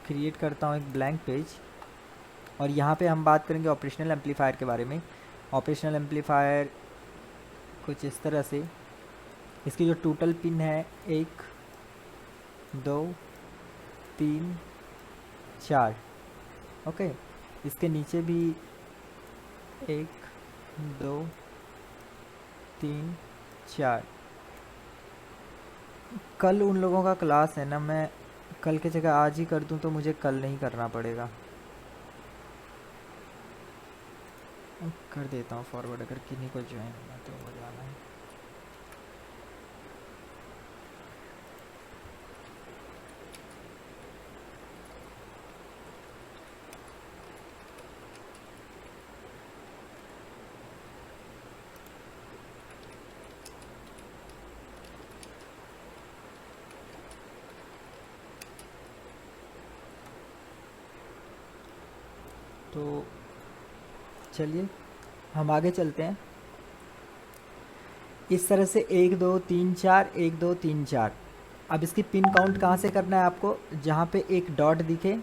Create करता हूँ एक ब्लैंक पेज और यहाँ पे हम बात करेंगे ऑपरेशनल एम्पलीफायर के बारे में। ऑपरेशनल एम्पलीफायर कुछ इस तरह से, इसकी जो टोटल पिन है 1 2 3 4, ओके। इसके नीचे भी 1 2 3 4। कल उन लोगों का क्लास है ना, मैं कल की जगह आज ही कर दूं तो मुझे कल नहीं करना पड़ेगा। कर देता हूँ फॉरवर्ड, अगर किन्हीं को ज्वाइन होना तो हो जाना है। तो चलिए हम आगे चलते हैं। इस तरह से 1 2 3 4 1 2 3 4। अब इसकी पिन काउंट कहाँ से करना है आपको? जहाँ पे एक डॉट दिखे,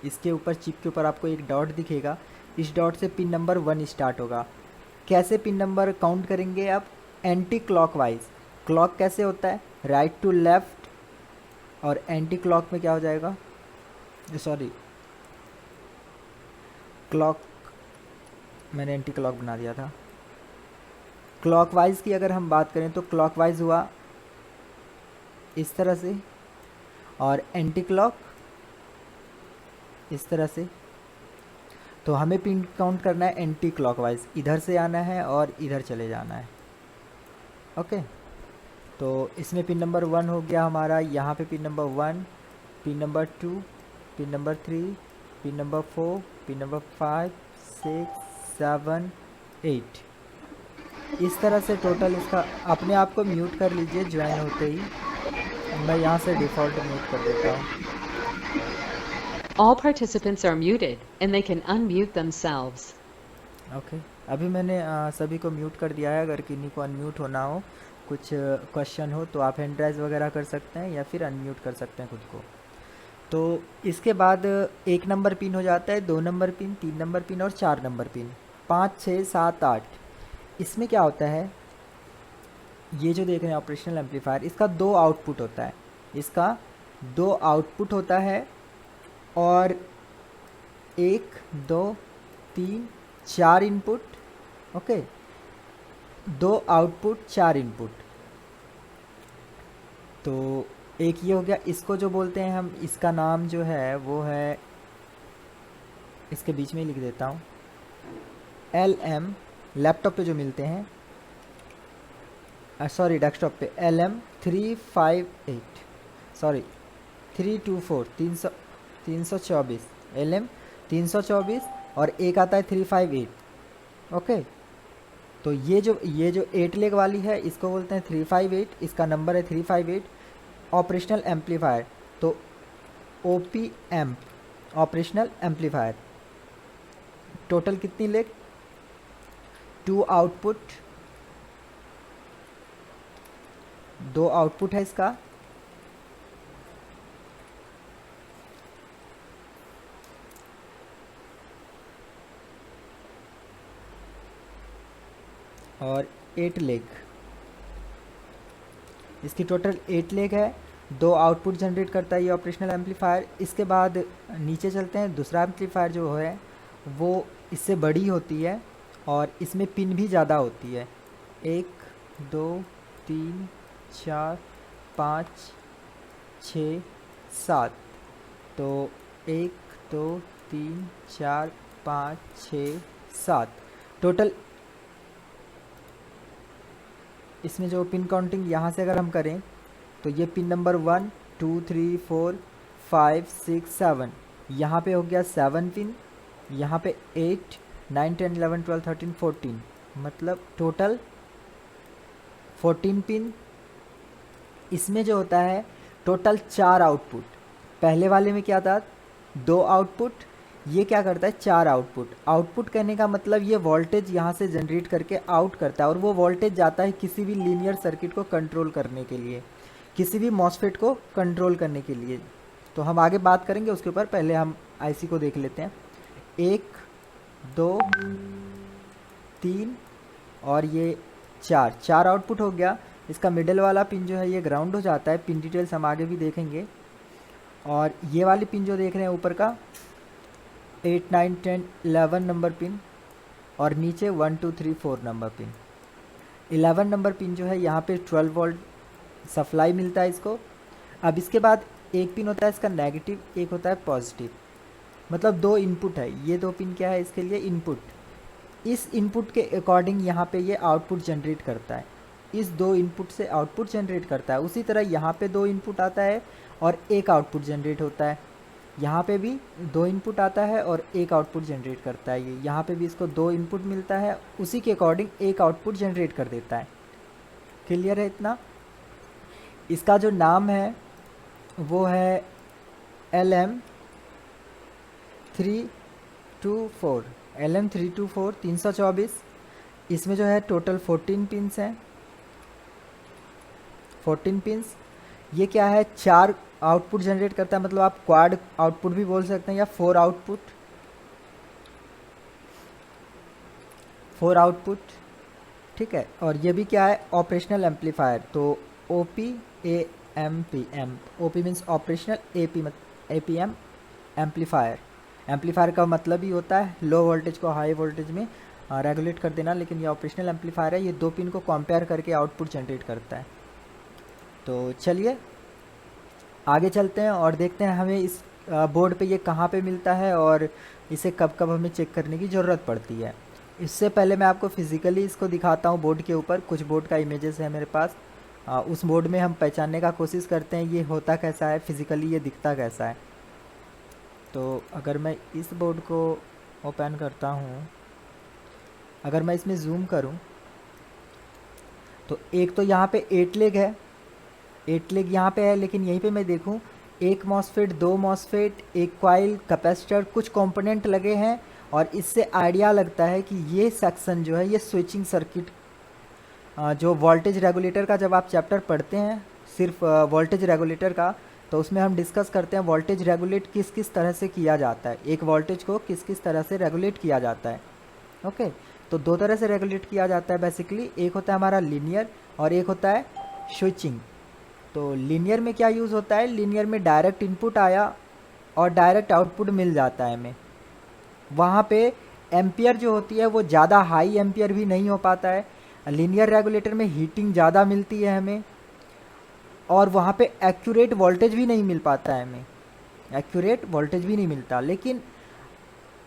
इसके ऊपर चिप के ऊपर आपको एक डॉट दिखेगा, इस डॉट से पिन नंबर 1 स्टार्ट होगा। कैसे पिन नंबर काउंट करेंगे आप? Anti clockwise. क्लॉक कैसे होता है? राइट टू लेफ्ट, और एंटी क्लॉक में क्या हो जाएगा? सॉरी, क्लॉक, मैंने एंटी क्लॉक बना दिया था। क्लॉकवाइज की अगर हम बात करें तो क्लॉकवाइज हुआ इस तरह से, और एंटी क्लॉक इस तरह से। तो हमें पिन काउंट करना है एंटी क्लॉकवाइज, इधर से आना है और इधर चले जाना है, ओके। तो इसमें पिन नंबर 1 हो गया हमारा, यहाँ पे pin number 1, pin number 2, pin number 3, pin number 4, pin number 5 6 7 8। इस तरह से टोटल इसका, अपने आप को म्यूट कर लीजिए ज्वाइन होते ही, मैं यहाँ से डिफ़ॉल्ट म्यूट कर देता हूँ। All participants are muted and they can unmute themselves. Okay अभी मैंने सभी को म्यूट कर दिया है। अगर किन्हीं को अनम्यूट होना हो, कुछ क्वेश्चन हो, तो आप हैंड राइज वगैरह कर सकते हैं या फिर अनम्यूट कर सकते हैं खुद को। तो इसके बाद 1 नंबर पिन हो जाता है, 2 नंबर पिन, 3 नंबर पिन और 4 नंबर पिन, 5 6 7 8। इसमें क्या होता है, ये जो देख रहे हैं ऑपरेशनल एम्पलीफायर, इसका 2 आउटपुट होता है, इसका 2 आउटपुट होता है, और 1 2 3 4 इनपुट, ओके। 2 output 4 input. तो एक ये हो गया, इसको जो बोलते हैं हम, इसका नाम जो है वो है, इसके बीच में ही लिख देता हूँ, LM। लैपटॉप पे जो मिलते हैं, सॉरी डेस्कटॉप पे, LM 358, सॉरी 324, 324, LM 324, और एक आता है 358, ओके। तो ये जो 8 लेग वाली है, इसको बोलते हैं 358, इसका नंबर है 358। ऑपरेशनल एम्पलीफायर, तो OP amp operational amplifier. Total कितनी लेग? 2 आउटपुट, 2 आउटपुट है इसका, और 8 लेग। इसकी टोटल 8 लेग है, 2 आउटपुट जनरेट करता है ये ऑपरेशनल एम्पलीफायर। इसके बाद नीचे चलते हैं, दूसरा एम्पलीफायर जो है वो इससे बड़ी होती है, और इसमें पिन भी ज़्यादा होती है, 1 2 3 4 5 6 7। तो 1 2 3 4 5 6 7 टोटल। इसमें जो पिन काउंटिंग यहाँ से अगर हम करें, तो ये पिन नंबर 1 2 3 4 5 6 7, यहाँ पे हो गया 7 पिन, यहाँ पे 8 9 10 11 12 13 14, मतलब टोटल 14 पिन। इसमें जो होता है टोटल 4 आउटपुट। पहले वाले में क्या था, 2 आउटपुट, ये क्या करता है 4 आउटपुट। आउटपुट कहने का मतलब ये वोल्टेज यहाँ से जनरेट करके आउट करता है, और वो वोल्टेज जाता है किसी भी लीनियर सर्किट को कंट्रोल करने के लिए, किसी भी मॉसफेट को कंट्रोल करने के लिए। तो हम आगे बात करेंगे उसके ऊपर, पहले हम आईसी को देख लेते हैं। 1 2 3 और ये 4 आउटपुट हो गया। इसका मिडिल वाला पिन जो है ये ग्राउंड हो जाता है। पिन डिटेल्स हम आगे भी देखेंगे। और ये वाली पिन जो देख रहे हैं ऊपर का 8 9 10 11 नंबर पिन, और नीचे 1 2 3 4 नंबर पिन। 11 नंबर पिन जो है यहाँ पे 12 वोल्ट सप्लाई मिलता है इसको। अब इसके बाद एक पिन होता है इसका नेगेटिव, एक होता है पॉजिटिव, मतलब 2 इनपुट है। ये 2 पिन क्या है इसके लिए? इनपुट। इस इनपुट के अकॉर्डिंग यहाँ पे ये आउटपुट जनरेट करता है। इस 2 इनपुट से आउटपुट जनरेट करता है। उसी तरह यहाँ पे 2 इनपुट आता है और एक आउटपुट जनरेट होता है। यहाँ पे भी 2 इनपुट आता है और एक आउटपुट जनरेट करता है। ये यहाँ पे भी इसको 2 इनपुट मिलता है, उसी के अकॉर्डिंग एक आउटपुट जनरेट कर देता है। क्लियर है इतना? इसका जो नाम है वो है LM324। LM324 324। इसमें जो है टोटल 14 पिंस हैं। 14 पिंस। ये क्या है? 4 आउटपुट जनरेट करता है, मतलब आप क्वाड आउटपुट भी बोल सकते हैं या 4 आउटपुट। 4 आउटपुट, ठीक है। और ये भी क्या है? Operational amplifier. तो OP-AMP OP means operational, APM amplifier. Amplifier का मतलब ही होता है लो वोल्टेज को हाई वोल्टेज में रेगुलेट कर देना, लेकिन ये ऑपरेशनल एम्पलीफायर है। ये 2 पिन को कंपेयर करके आउटपुट जनरेट करता है। तो चलिए आगे चलते हैं और देखते हैं हमें इस बोर्ड पे ये कहाँ पे मिलता है और इसे कब कब हमें चेक करने की ज़रूरत पड़ती है। इससे पहले मैं आपको फिज़िकली इसको दिखाता हूँ बोर्ड के ऊपर। कुछ बोर्ड का इमेजेस है मेरे पास। उस बोर्ड में हम पहचानने का कोशिश करते हैं ये होता कैसा है, फिज़िकली ये दिखता कैसा है। तो अगर मैं इस बोर्ड को ओपन करता हूँ, अगर मैं इसमें जूम करूँ तो एक तो यहाँ पे 8 लेग है। 8 लेग यहाँ पे है, लेकिन यहीं पे मैं देखूँ 1 मॉसफेट, 2 मॉसफेट, 1 कॉइल, कैपेसिटर, कुछ कंपोनेंट लगे हैं। और इससे आइडिया लगता है कि ये सेक्शन जो है ये स्विचिंग सर्किट, जो वोल्टेज रेगुलेटर का जब आप चैप्टर पढ़ते हैं सिर्फ वोल्टेज रेगुलेटर का, तो उसमें हम डिस्कस करते हैं वोल्टेज रेगुलेट किस किस तरह से किया जाता है, एक वोल्टेज को किस किस तरह से रेगुलेट किया जाता है। ओके, तो 2 तरह से रेगुलेट किया जाता है बेसिकली। एक होता है हमारा लीनियर और एक होता है स्विचिंग। तो लीनियर में क्या यूज़ होता है? लीनियर में डायरेक्ट इनपुट आया और डायरेक्ट आउटपुट मिल जाता है हमें। वहाँ पे एम्पियर जो होती है वो ज़्यादा हाई एम्पियर भी नहीं हो पाता है। लीनियर रेगुलेटर में हीटिंग ज़्यादा मिलती है हमें, और वहाँ पे एक्यूरेट वोल्टेज भी नहीं मिल पाता है हमें, एक्यूरेट वोल्टेज भी नहीं मिलता। लेकिन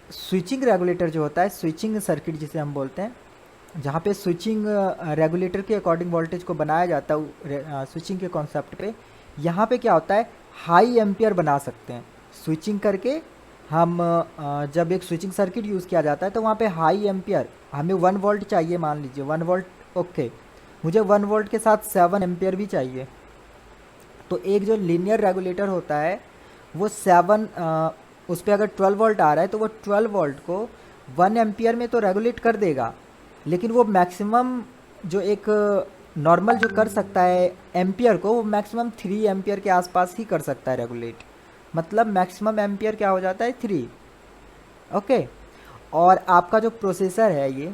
स्विचिंग रेगुलेटर जो होता है, स्विचिंग सर्किट जिसे हम बोलते हैं, जहाँ पे स्विचिंग रेगुलेटर के अकॉर्डिंग वोल्टेज को बनाया जाता है स्विचिंग के कॉन्सेप्ट पे, यहाँ पे क्या होता है? हाई एम्पियर बना सकते हैं स्विचिंग करके। हम जब एक स्विचिंग सर्किट यूज़ किया जाता है तो वहाँ पे हाई एम्पियर, हमें 1 वोल्ट चाहिए, मान लीजिए 1 वोल्ट। ओके, मुझे 1 वोल्ट के साथ 7 एम्पियर भी चाहिए। तो एक जो लीनियर रेगुलेटर होता है वो 7, उस पर अगर 12 वोल्ट आ रहा है तो वो 12 वोल्ट को 1 एम्पियर में तो रेगुलेट कर देगा, लेकिन वो मैक्सिमम जो एक नॉर्मल जो कर सकता है एम्पियर को, वो मैक्सिमम 3 एम्पियर के आसपास ही कर सकता है रेगुलेट। मतलब मैक्सिमम एम्पियर क्या हो जाता है? 3। ओके, और आपका जो प्रोसेसर है, ये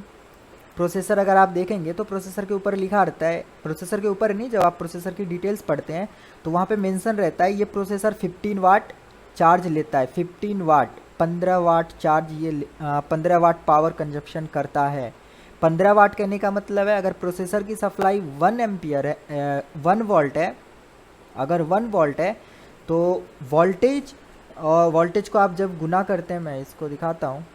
प्रोसेसर अगर आप देखेंगे तो प्रोसेसर के ऊपर लिखा रहता है, प्रोसेसर के ऊपर नहीं, जब आप प्रोसेसर की डिटेल्स पढ़ते हैं तो वहाँ पे मेंशन रहता है ये प्रोसेसर 15 वाट चार्ज लेता है। 15 वाट, 15 वाट चार्ज, ये 15 वाट पावर कंजप्शन करता है। 15 वाट कहने का मतलब है अगर प्रोसेसर की सप्लाई 1 एम्पियर है, 1 वोल्ट है, अगर 1 वोल्ट है तो वोल्टेज, और वोल्टेज को आप जब गुना करते हैं, मैं इसको दिखाता हूँ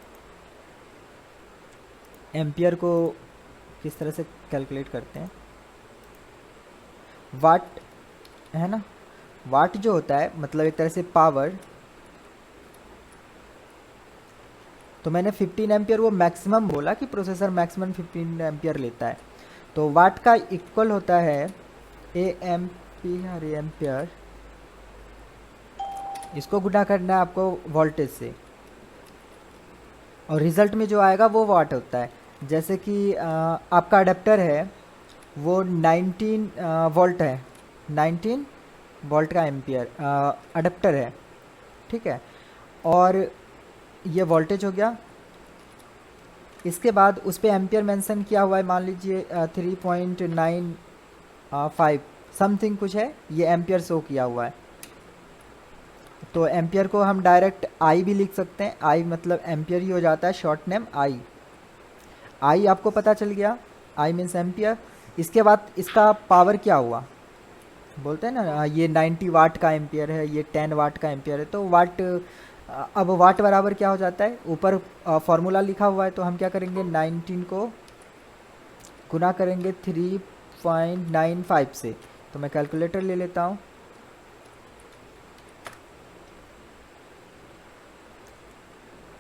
एम्पियर को किस तरह से कैलकुलेट करते हैं। वाट है ना, वाट जो होता है मतलब एक तरह से पावर। तो मैंने 15 एम्पियर वो मैक्सिमम बोला कि प्रोसेसर मैक्सिमम 15 एम्पियर लेता है। तो वाट का इक्वल होता है एम्पियर, इसको गुना करना है आपको वोल्टेज से, और रिज़ल्ट में जो आएगा वो वाट होता है। जैसे कि आपका अडेप्टर है वो 19 वोल्ट है, 19 वोल्ट का एम्पियर अडेप्टर है, ठीक है। और ये वोल्टेज हो गया। इसके बाद उस पर एम्पियर मेंशन किया हुआ है, मान लीजिए 3.95 समथिंग कुछ है, ये एम्पियर शो किया हुआ है। तो एम्पियर को हम डायरेक्ट आई भी लिख सकते हैं, आई मतलब एम्पियर ही हो जाता है, शॉर्ट नेम आई। आई आपको पता चल गया, आई मीन्स एम्पियर। इसके बाद इसका पावर क्या हुआ, बोलते हैं ना ये 90 वाट का एम्पियर है, ये 10 वाट का एम्पियर है। तो वाट, अब वाट बराबर क्या हो जाता है, ऊपर फॉर्मूला लिखा हुआ है, तो हम क्या करेंगे 19 को गुना करेंगे 3.95 से। तो मैं कैलकुलेटर ले लेता हूँ।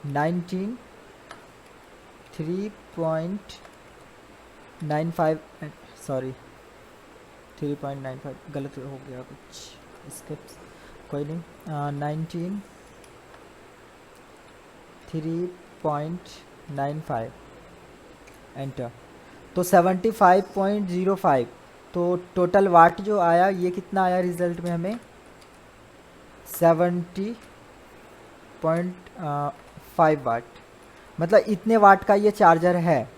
19 3.95 सॉरी 3.95 गलत हो गया कुछ, इसके कोई नहीं। 19 3.95 एंटर। तो 75.05। तो टोटल वाट जो आया ये कितना आया रिजल्ट में हमें 70.5 वाट, मतलब इतने वाट का ये चार्जर है।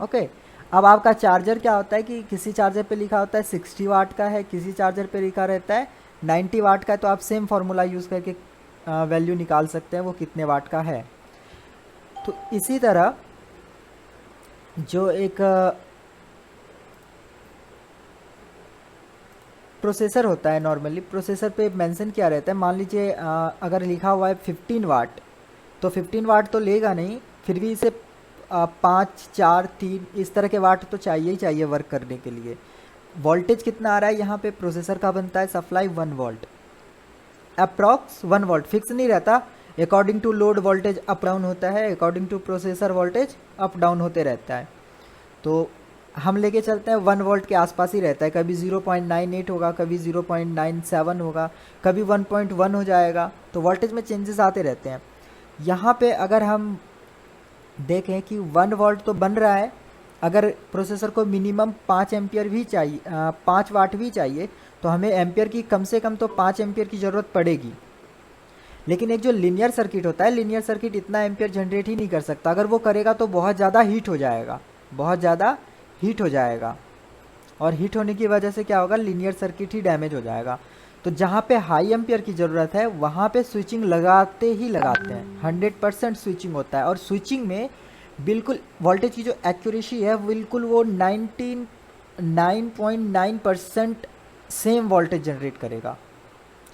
ओके। अब आपका चार्जर क्या होता है कि किसी चार्जर पे लिखा होता है 60 वाट का है, किसी चार्जर पे लिखा रहता है 90 वाट का है। तो आप सेम फार्मूला यूज़ करके वैल्यू निकाल सकते हैं वो कितने वाट का है। तो इसी तरह जो एक प्रोसेसर होता है, नॉर्मली प्रोसेसर पे मेंशन किया रहता है, मान लीजिए अगर लिखा हुआ है 15 वाट, तो 15 वाट तो लेगा नहीं, फिर भी इसे 5 4 3 इस तरह के वाट तो चाहिए ही चाहिए वर्क करने के लिए। वोल्टेज कितना आ रहा है यहाँ पे प्रोसेसर का बनता है supply 1 volt, approx 1 volt, fix नहीं रहता। According to load voltage up down होता है, according to processor voltage up down होते रहता है। तो हम लेके चलते हैं 1 वोल्ट के आसपास ही रहता है, कभी 0.98 होगा, कभी 0.97 होगा, कभी 1.1 हो जाएगा। तो वोल्टेज में चेंजेस आते रहते हैं। यहाँ पे अगर हम देखें कि 1 वोल्ट तो बन रहा है, अगर प्रोसेसर को मिनिमम 5 एम्पियर भी चाहिए, 5 वाट भी चाहिए, तो हमें एम्पियर की कम से कम तो 5 एम्पियर की ज़रूरत पड़ेगी। लेकिन एक जो लीनियर सर्किट होता है, लीनियर सर्किट इतना एम्पियर जनरेट ही नहीं कर सकता। अगर वो करेगा तो बहुत ज़्यादा हीट हो जाएगा, बहुत ज़्यादा हीट हो जाएगा, और हीट होने की वजह से क्या होगा, लीनियर सर्किट ही डैमेज हो जाएगा। तो जहाँ पे हाई एम्पियर की ज़रूरत है वहाँ पे स्विचिंग लगाते ही लगाते हैं, 100% स्विचिंग होता है। और स्विचिंग में बिल्कुल वोल्टेज की जो एक्यूरेसी है बिल्कुल वो 99.9% सेम वोल्टेज जनरेट करेगा।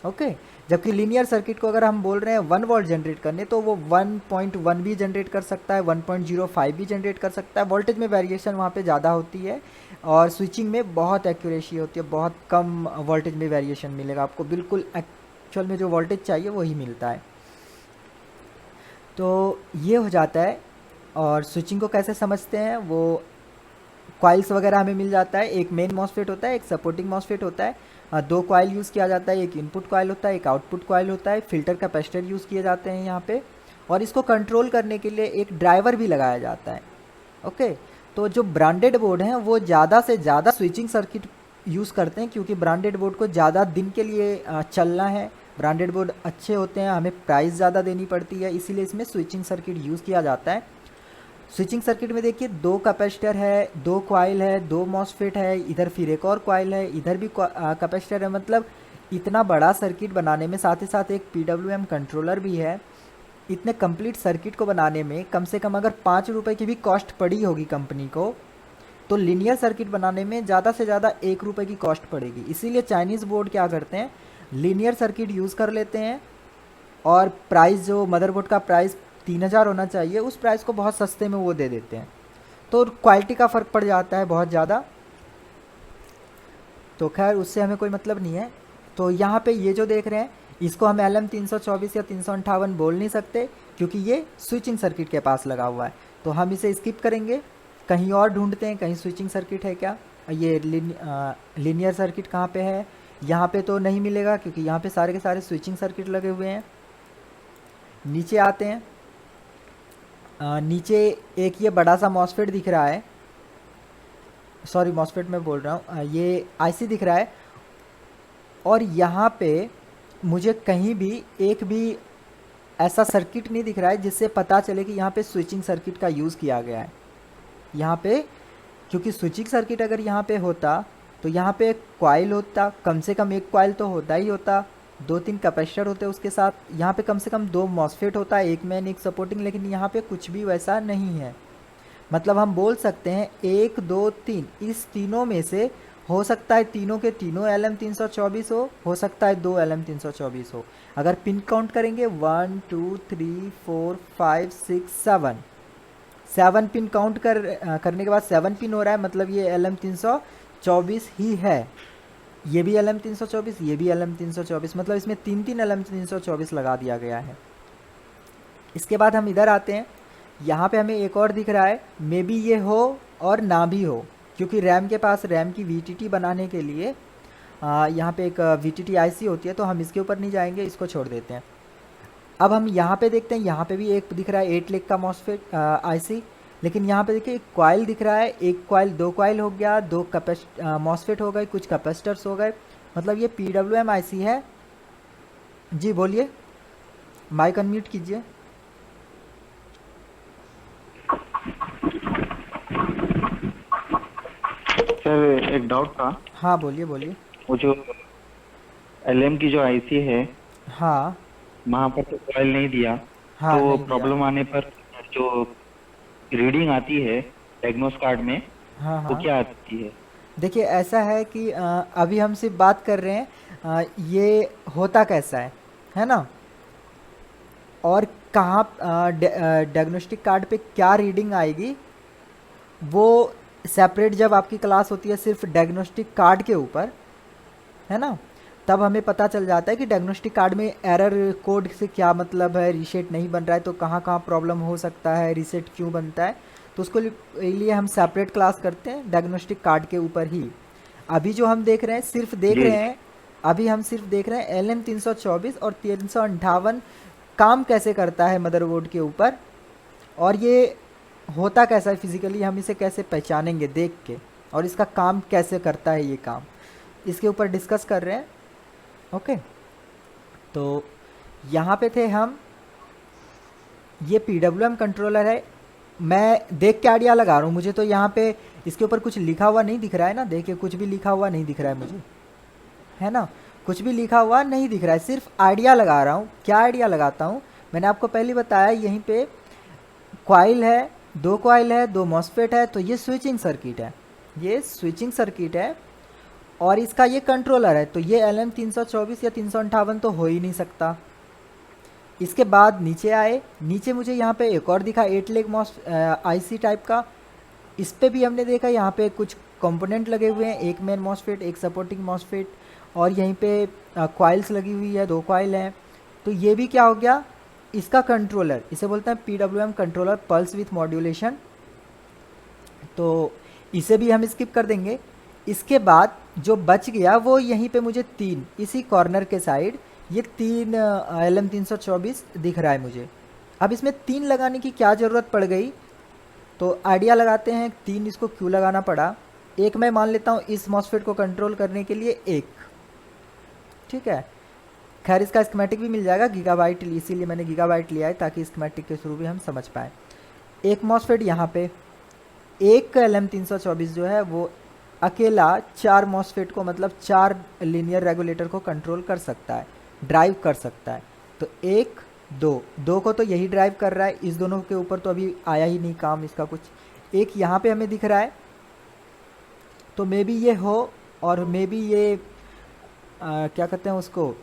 ओके। जबकि लीनियर सर्किट को अगर हम बोल रहे हैं 1 वोल्ट जनरेट करने, तो वो 1.1 भी जनरेट कर सकता है, 1.05 भी जनरेट कर सकता है। वोल्टेज में वेरिएशन वहाँ पे ज़्यादा होती है, और स्विचिंग में बहुत एक्यूरेसी होती है, बहुत कम वोल्टेज में वेरिएशन मिलेगा आपको, बिल्कुल एक्चुअल में जो वोल्टेज चाहिए वही मिलता है। तो ये हो जाता है। और स्विचिंग को कैसे समझते हैं, वो कॉइल्स वगैरह हमें मिल जाता है। एक मेन मॉसफेट होता है, एक सपोर्टिंग मॉसफेट होता है, 2 कॉइल यूज़ किया जाता है, एक इनपुट कॉइल होता है, एक आउटपुट कॉइल होता है, फिल्टर कैपेसिटर यूज़ किए जाते हैं यहाँ पे, और इसको कंट्रोल करने के लिए एक ड्राइवर भी लगाया जाता है। ओके। तो जो ब्रांडेड बोर्ड हैं वो ज़्यादा से ज़्यादा स्विचिंग सर्किट यूज़ करते हैं, क्योंकि ब्रांडेड बोर्ड को ज़्यादा दिन के लिए चलना है। ब्रांडेड बोर्ड अच्छे होते हैं, हमें प्राइस ज़्यादा देनी पड़ती है, इसीलिए इसमें स्विचिंग सर्किट यूज़ किया जाता है। स्विचिंग सर्किट में देखिए 2 कैपेसिटर है, 2 कॉइल है, 2 मॉसफेट है, इधर फिर एक और कॉइल है, इधर भी कैपेसिटर है। मतलब इतना बड़ा सर्किट बनाने में, साथ ही साथ एक PWM कंट्रोलर भी है। इतने कंप्लीट सर्किट को बनाने में कम से कम अगर 5 रुपये की भी कॉस्ट पड़ी होगी कंपनी को, तो लीनियर सर्किट बनाने में ज़्यादा से ज़्यादा 1 रुपये की कॉस्ट पड़ेगी। इसीलिए चाइनीज़ बोर्ड क्या करते हैं, लीनियर सर्किट यूज़ कर लेते हैं, और प्राइस जो मदरबोर्ड का प्राइस 3000 होना चाहिए, उस प्राइस को बहुत सस्ते में वो दे देते हैं। तो क्वालिटी का फ़र्क पड़ जाता है बहुत ज़्यादा। तो खैर उससे हमें कोई मतलब नहीं है। तो यहाँ पे ये जो देख रहे हैं, इसको हम LM324 या 358 बोल नहीं सकते, क्योंकि ये स्विचिंग सर्किट के पास लगा हुआ है। तो हम इसे स्किप करेंगे, कहीं और ढूंढते हैं, कहीं स्विचिंग सर्किट है क्या। ये लीनियर सर्किट कहाँ पे है, यहाँ पे तो नहीं मिलेगा, क्योंकि यहाँ पे सारे के सारे स्विचिंग सर्किट लगे हुए हैं। नीचे आते हैं। नीचे एक ये बड़ा सा मॉसफेट दिख रहा है, सॉरी मॉसफेट मैं बोल रहा हूँ, ये IC दिख रहा है, और यहाँ पे मुझे कहीं भी एक भी ऐसा सर्किट नहीं दिख रहा है जिससे पता चले कि यहाँ पे स्विचिंग सर्किट का यूज़ किया गया है यहाँ पे। क्योंकि स्विचिंग सर्किट अगर यहाँ पे होता तो यहाँ पे एक कॉइल होता, कम से कम एक कॉइल तो होता ही होता, दो तीन कैपेसिटर होते उसके साथ, यहाँ पे कम से कम दो मॉसफेट होता, एक मेन एक सपोर्टिंग, लेकिन यहाँ पे कुछ भी वैसा नहीं है। मतलब हम बोल सकते हैं एक दो तीन, इस तीनों में से हो सकता है तीनों के तीनों LM324 हो सकता है दो LM324 हो। अगर पिन काउंट करेंगे 1 2 3 4 5 6 7, 7 पिन काउंट करने के बाद 7 पिन हो रहा है, मतलब ये LM324 ही है। ये भी LM324, ये भी LM324, मतलब इसमें तीन तीन LM324 लगा दिया गया है। इसके बाद हम इधर आते हैं, यहाँ पे हमें एक और दिख रहा है, मे बी ये हो और ना भी हो, क्योंकि रैम के पास रैम की VTT बनाने के लिए यहाँ पे एक VTT IC होती है, तो हम इसके ऊपर नहीं जाएंगे, इसको छोड़ देते हैं। अब हम यहाँ पे देखते हैं, यहाँ पे भी एक दिख रहा है 8 लेग का मॉसफेट IC, लेकिन यहाँ पे देखिए एक कॉइल दिख रहा है, एक कॉइल दो कॉइल हो गया, दो मॉसफेट हो गए, कुछ कैपेसिटर्स हो गए, मतलब ये PWM IC है। जी बोलिए, माइक अनम्यूट कीजिए। सर एक डाउट था। हाँ बोलिए बोलिए। वो जो LM की जो आईसी है, हाँ वहाँ पर तो कॉइल नहीं दिया, हाँ तो नहीं दिया। प्रॉब्लम आने पर जो रीडिंग आती है डायग्नोस कार्ड में, हाँ वो हाँ, क्या आती है? देखिए ऐसा है कि अभी हम सिर्फ बात कर रहे हैं ये होता कैसा है ना, और कहाँ डायग्नोस्टिक कार्ड पे क्या रीडिंग आएगी वो सेपरेट जब आपकी क्लास होती है सिर्फ डायग्नोस्टिक कार्ड के ऊपर, है ना, तब हमें पता चल जाता है कि डायग्नोस्टिक कार्ड में एरर कोड से क्या मतलब है, रीसेट नहीं बन रहा है तो कहाँ कहाँ प्रॉब्लम हो सकता है, रीसेट क्यों बनता है, तो उसको लिए हम सेपरेट क्लास करते हैं डायग्नोस्टिक कार्ड के ऊपर ही। अभी जो हम देख रहे हैं सिर्फ देख जी रहे हैं, अभी हम सिर्फ देख रहे हैं LM324 और 358 काम कैसे करता है मदरबोर्ड के ऊपर, और ये होता कैसा है फिजिकली, हम इसे कैसे पहचानेंगे देख के, और इसका काम कैसे करता है ये काम, इसके ऊपर डिस्कस कर रहे हैं। ओके, तो यहाँ पे थे हम, ये PWM कंट्रोलर है, मैं देख के आइडिया लगा रहा हूँ, मुझे तो यहाँ पे इसके ऊपर कुछ लिखा हुआ नहीं दिख रहा है ना, देखिए कुछ भी लिखा हुआ नहीं दिख रहा है मुझे, है ना, कुछ भी लिखा हुआ नहीं दिख रहा है, सिर्फ आइडिया लगा रहा हूँ। क्या आइडिया लगाता हूँ, मैंने आपको पहले बताया, यहीं पे कॉइल है, दो कॉइल है, दो मॉसफेट है, तो ये स्विचिंग सर्किट है, ये स्विचिंग सर्किट है, और इसका ये कंट्रोलर है, तो ये LM324 या 358 तो हो ही नहीं सकता। इसके बाद नीचे आए, नीचे मुझे यहाँ पे एक और दिखा 8 लेग IC टाइप का, इस पे भी हमने देखा यहाँ पे कुछ कंपोनेंट लगे हुए हैं, एक मेन मॉसफेट एक सपोर्टिंग मॉसफेट, और यहीं पे कॉइल्स लगी हुई है, दो कॉइल हैं, तो ये भी क्या हो गया, इसका कंट्रोलर, इसे बोलते हैं PWM controller, pulse with modulation, तो इसे भी हम स्किप कर देंगे। इसके बाद जो बच गया वो यहीं पे मुझे तीन, इसी कॉर्नर के साइड ये तीन LM324 दिख रहा है मुझे। अब इसमें तीन लगाने की क्या ज़रूरत पड़ गई, तो आइडिया लगाते हैं तीन इसको क्यों लगाना पड़ा। एक मैं मान लेता हूँ इस मॉसफेट को कंट्रोल करने के लिए एक, ठीक है, खैर इसका स्कीमेटिक भी मिल जाएगा गीगाबाइट, इसीलिए मैंने गीगाबाइट लिया है ताकि स्कीमेटिक के थ्रू भी हम समझ पाएँ। एक मॉसफेट यहाँ पे, एक LM324 जो है वो अकेला चार मॉसफेट को, मतलब चार लीनियर रेगुलेटर को कंट्रोल कर सकता है, ड्राइव कर सकता है। तो एक दो, दो को तो यही ड्राइव कर रहा है, इस दोनों के ऊपर तो अभी आया ही नहीं काम इसका कुछ। एक यहाँ पे हमें दिख रहा है, तो मे बी ये हो, और मे बी ये क्या कहते हैं उसको,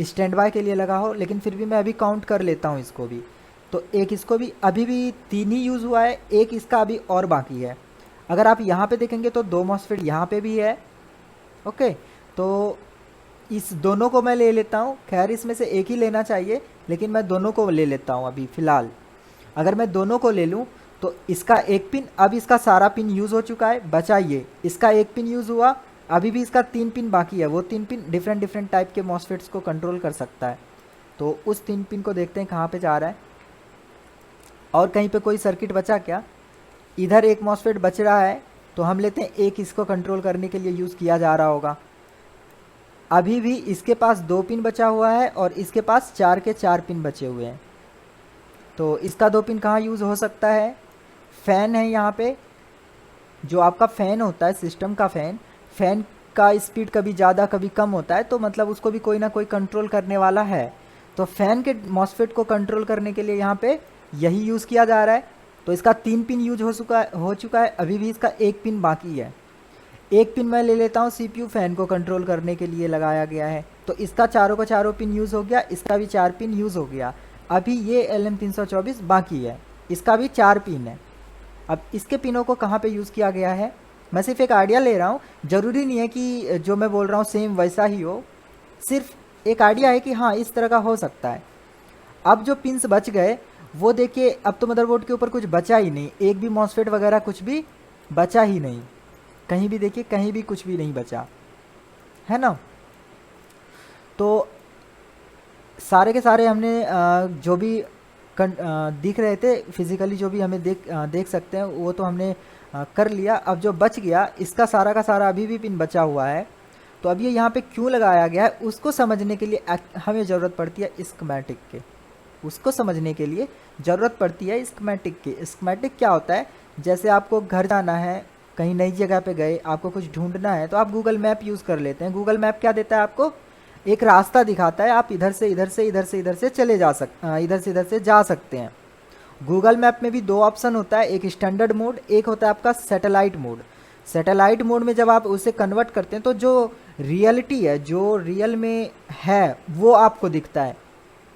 स्टैंड बाय के लिए लगा हो, लेकिन फिर भी मैं अभी काउंट कर लेता हूँ इसको भी। तो एक इसको भी अभी भी तीन ही यूज़ हुआ है, एक इसका अभी और बाकी है। अगर आप यहाँ पे देखेंगे तो दो मॉसफेट यहाँ पे भी है। ओके, तो इस दोनों को मैं ले लेता हूँ, खैर इसमें से एक ही लेना चाहिए, लेकिन मैं दोनों को ले लेता हूँ अभी फ़िलहाल। अगर मैं दोनों को ले लूँ तो इसका एक पिन, अब इसका सारा पिन यूज़ हो चुका है, बचा ये इसका एक पिन यूज़ हुआ, अभी भी इसका तीन पिन बाकी है, वो तीन पिन डिफरेंट टाइप के मॉसफेट्स को कंट्रोल कर सकता है। तो उस तीन पिन को देखते हैं कहाँ पे जा रहा है, और कहीं पे कोई सर्किट बचा क्या, इधर एक मॉसफेट बच रहा है, तो हम लेते हैं एक इसको कंट्रोल करने के लिए यूज़ किया जा रहा होगा। अभी भी इसके पास 2 पिन बचा हुआ है और इसके पास 4 के 4 पिन बचे हुए हैं। तो इसका 2 पिन कहाँ यूज़ हो सकता है? फ़ैन है यहाँ पे, जो आपका फ़ैन होता है सिस्टम का फ़ैन का स्पीड कभी ज़्यादा कभी कम होता है, तो मतलब उसको भी कोई ना कोई कंट्रोल करने वाला है। तो फ़ैन के मॉसफेट को कंट्रोल करने के लिए यहाँ पे यही यूज़ किया जा रहा है। तो इसका 3 पिन यूज हो चुका है, अभी भी इसका 1 पिन बाकी है। 1 पिन मैं ले लेता हूँ, CPU फ़ैन को कंट्रोल करने के लिए लगाया गया है। तो इसका चारों का चारों पिन यूज़ हो गया, इसका भी 4 पिन यूज़ हो गया। अभी ये LM324 बाकी है, इसका भी 4 पिन है। अब इसके पिनों को कहाँ पे यूज़ किया गया है, मैं सिर्फ एक आइडिया ले रहा हूँ, ज़रूरी नहीं है कि जो मैं बोल रहा हूँ सेम वैसा ही हो, सिर्फ एक आइडिया है कि हाँ इस तरह का हो सकता है। अब जो पिन्स बच गए वो देखिए, अब तो मदरबोर्ड के ऊपर कुछ बचा ही नहीं, एक भी मॉसफेट वगैरह कुछ भी बचा ही नहीं, कहीं भी देखिए कहीं भी कुछ भी नहीं बचा है ना। तो सारे के सारे हमने जो भी दिख रहे थे फिजिकली, जो भी हमें देख सकते हैं वो तो हमने कर लिया। अब जो बच गया इसका सारा का सारा अभी भी पिन बचा हुआ है। तो अब ये यहाँ पे क्यों लगाया गया है उसको समझने के लिए हमें ज़रूरत पड़ती है स्कीमेटिक के, उसको समझने के लिए ज़रूरत पड़ती है स्कीमेटिक की। स्कीमेटिक क्या होता है, जैसे आपको घर जाना है, कहीं नई जगह पे गए, आपको कुछ ढूंढना है, तो आप गूगल मैप यूज़ कर लेते हैं। गूगल मैप क्या देता है आपको, एक रास्ता दिखाता है, आप इधर से इधर से इधर से इधर से चले जा इधर से इधर से जा सकते हैं। गूगल मैप में भी 2 ऑप्शन होता है, एक स्टैंडर्ड मोड, एक होता है आपका सैटेलाइट मोड। सैटेलाइट मोड में जब आप उसे कन्वर्ट करते हैं तो जो रियलिटी है, जो रियल में है वो आपको दिखता है।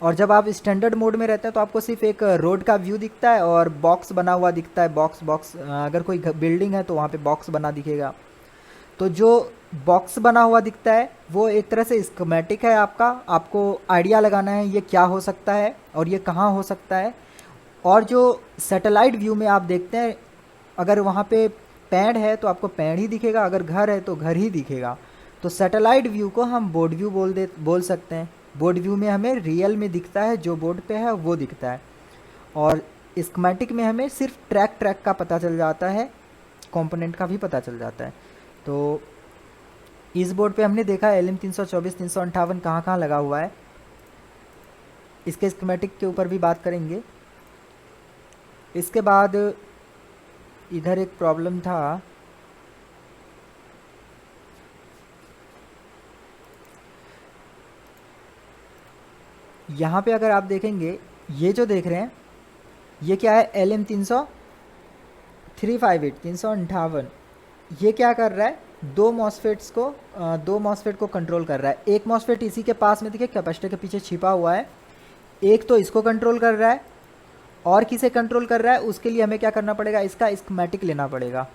और जब आप स्टैंडर्ड मोड में रहते हैं तो आपको सिर्फ एक रोड का व्यू दिखता है और बॉक्स बना हुआ दिखता है। बॉक्स अगर कोई बिल्डिंग है तो वहाँ पे बॉक्स बना दिखेगा। तो जो बॉक्स बना हुआ दिखता है वो एक तरह से स्कीमेटिक है आपका, आपको आइडिया लगाना है ये क्या हो सकता है और ये कहाँ हो सकता है। और जो सैटेलाइट व्यू में आप देखते हैं, अगर वहाँ पे पेड़ है तो आपको पेड़ ही दिखेगा, अगर घर है तो घर ही दिखेगा। तो सैटेलाइट व्यू को हम बोर्ड व्यू बोल सकते हैं। बोर्ड व्यू में हमें रियल में दिखता है, जो बोर्ड पे है वो दिखता है। और स्कीमेटिक में हमें सिर्फ ट्रैक का पता चल जाता है, कंपोनेंट का भी पता चल जाता है। तो इस बोर्ड पे हमने देखा LM324 358 कहाँ कहाँ लगा हुआ है। इसके स्कीमेटिक के ऊपर भी बात करेंगे। इसके बाद इधर एक प्रॉब्लम था, यहाँ पे अगर आप देखेंगे, ये जो देख रहे हैं ये क्या है, LM358 358, ये क्या कर रहा है, 2 मॉसफेट को कंट्रोल कर रहा है। एक मॉसफेट इसी के पास में देखिए कैपेसिटर के पीछे छिपा हुआ है, एक तो इसको कंट्रोल कर रहा है और किसे कंट्रोल कर रहा है, उसके लिए हमें क्या करना पड़ेगा, इसका स्कीमेटिक लेना पड़ेगा।